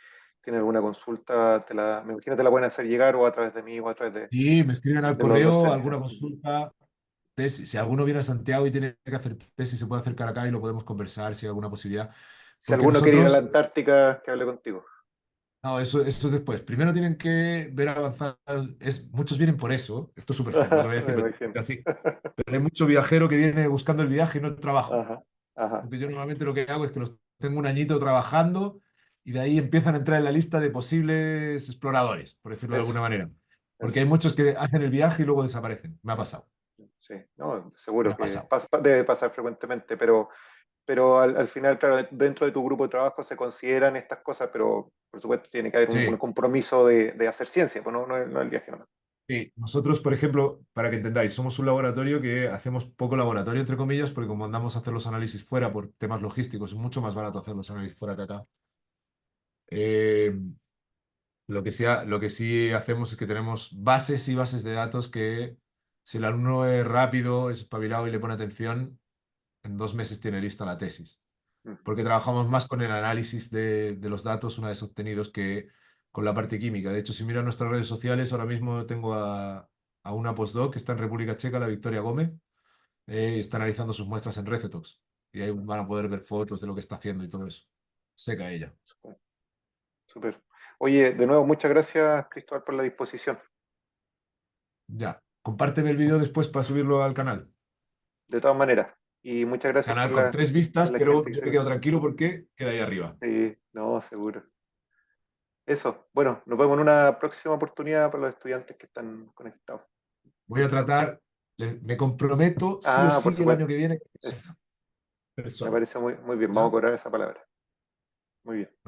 tienen alguna consulta, me imagino te la pueden hacer llegar o a través de mí o a través Y me escriben al de los correo docentes. alguna consulta, tesis. Si alguno viene a Santiago y tiene que hacer tesis, se puede acercar acá y lo podemos conversar si hay alguna posibilidad. Si Porque alguno quiere ir a la nosotros, Antártica, que hable contigo. no, eso es después. Primero tienen que ver avanzar. Muchos vienen por eso. Esto es súper feo, no lo voy a Me decir imagino. así. Pero hay mucho viajero que viene buscando el viaje y no el trabajo. Ajá, ajá. Entonces yo normalmente lo que hago es que los tengo un añito trabajando y de ahí empiezan a entrar en la lista de posibles exploradores, por decirlo de Eso, alguna manera. Porque eso. hay muchos que hacen el viaje y luego desaparecen. Me ha pasado. Sí, no, Me seguro ha que pasado. debe pasar frecuentemente, pero al final, claro, dentro de tu grupo de trabajo se consideran estas cosas, pero por supuesto tiene que haber un Sí. compromiso de hacer ciencia, pues no el viaje nomás. Sí. Nosotros, por ejemplo, para que entendáis, somos un laboratorio que hacemos poco laboratorio, entre comillas, porque como andamos a hacer los análisis fuera por temas logísticos, es mucho más barato hacer los análisis fuera que acá. Eh, lo que sí hacemos es que tenemos bases y bases de datos que si el alumno es rápido, es espabilado y le pone atención, en 2 meses tiene lista la tesis. Mm. Porque trabajamos más con el análisis de los datos una vez obtenidos que con la parte química. De hecho, si miras nuestras redes sociales, ahora mismo tengo a una postdoc que está en República Checa, la Victoria Gómez, está analizando sus muestras en Recetox. Y ahí van a poder ver fotos de lo que está haciendo y todo eso. Seca ella. Súper. Súper. Oye, de nuevo, muchas gracias, Cristóbal, por la disposición. Ya. Compárteme el vídeo después para subirlo al canal. De todas maneras. Y muchas gracias Canal con 3 vistas, por la pero gente que yo se me quedo conectó. tranquilo porque queda ahí arriba. Sí, no, seguro. Eso. Bueno, nos vemos en una próxima oportunidad para los estudiantes que están conectados. Voy a tratar, me comprometo sí o Ah, por sí el año supuesto. que viene. Eso. Me Persona. parece muy, muy bien. Vamos a ¿Ya? cobrar esa palabra. Muy bien.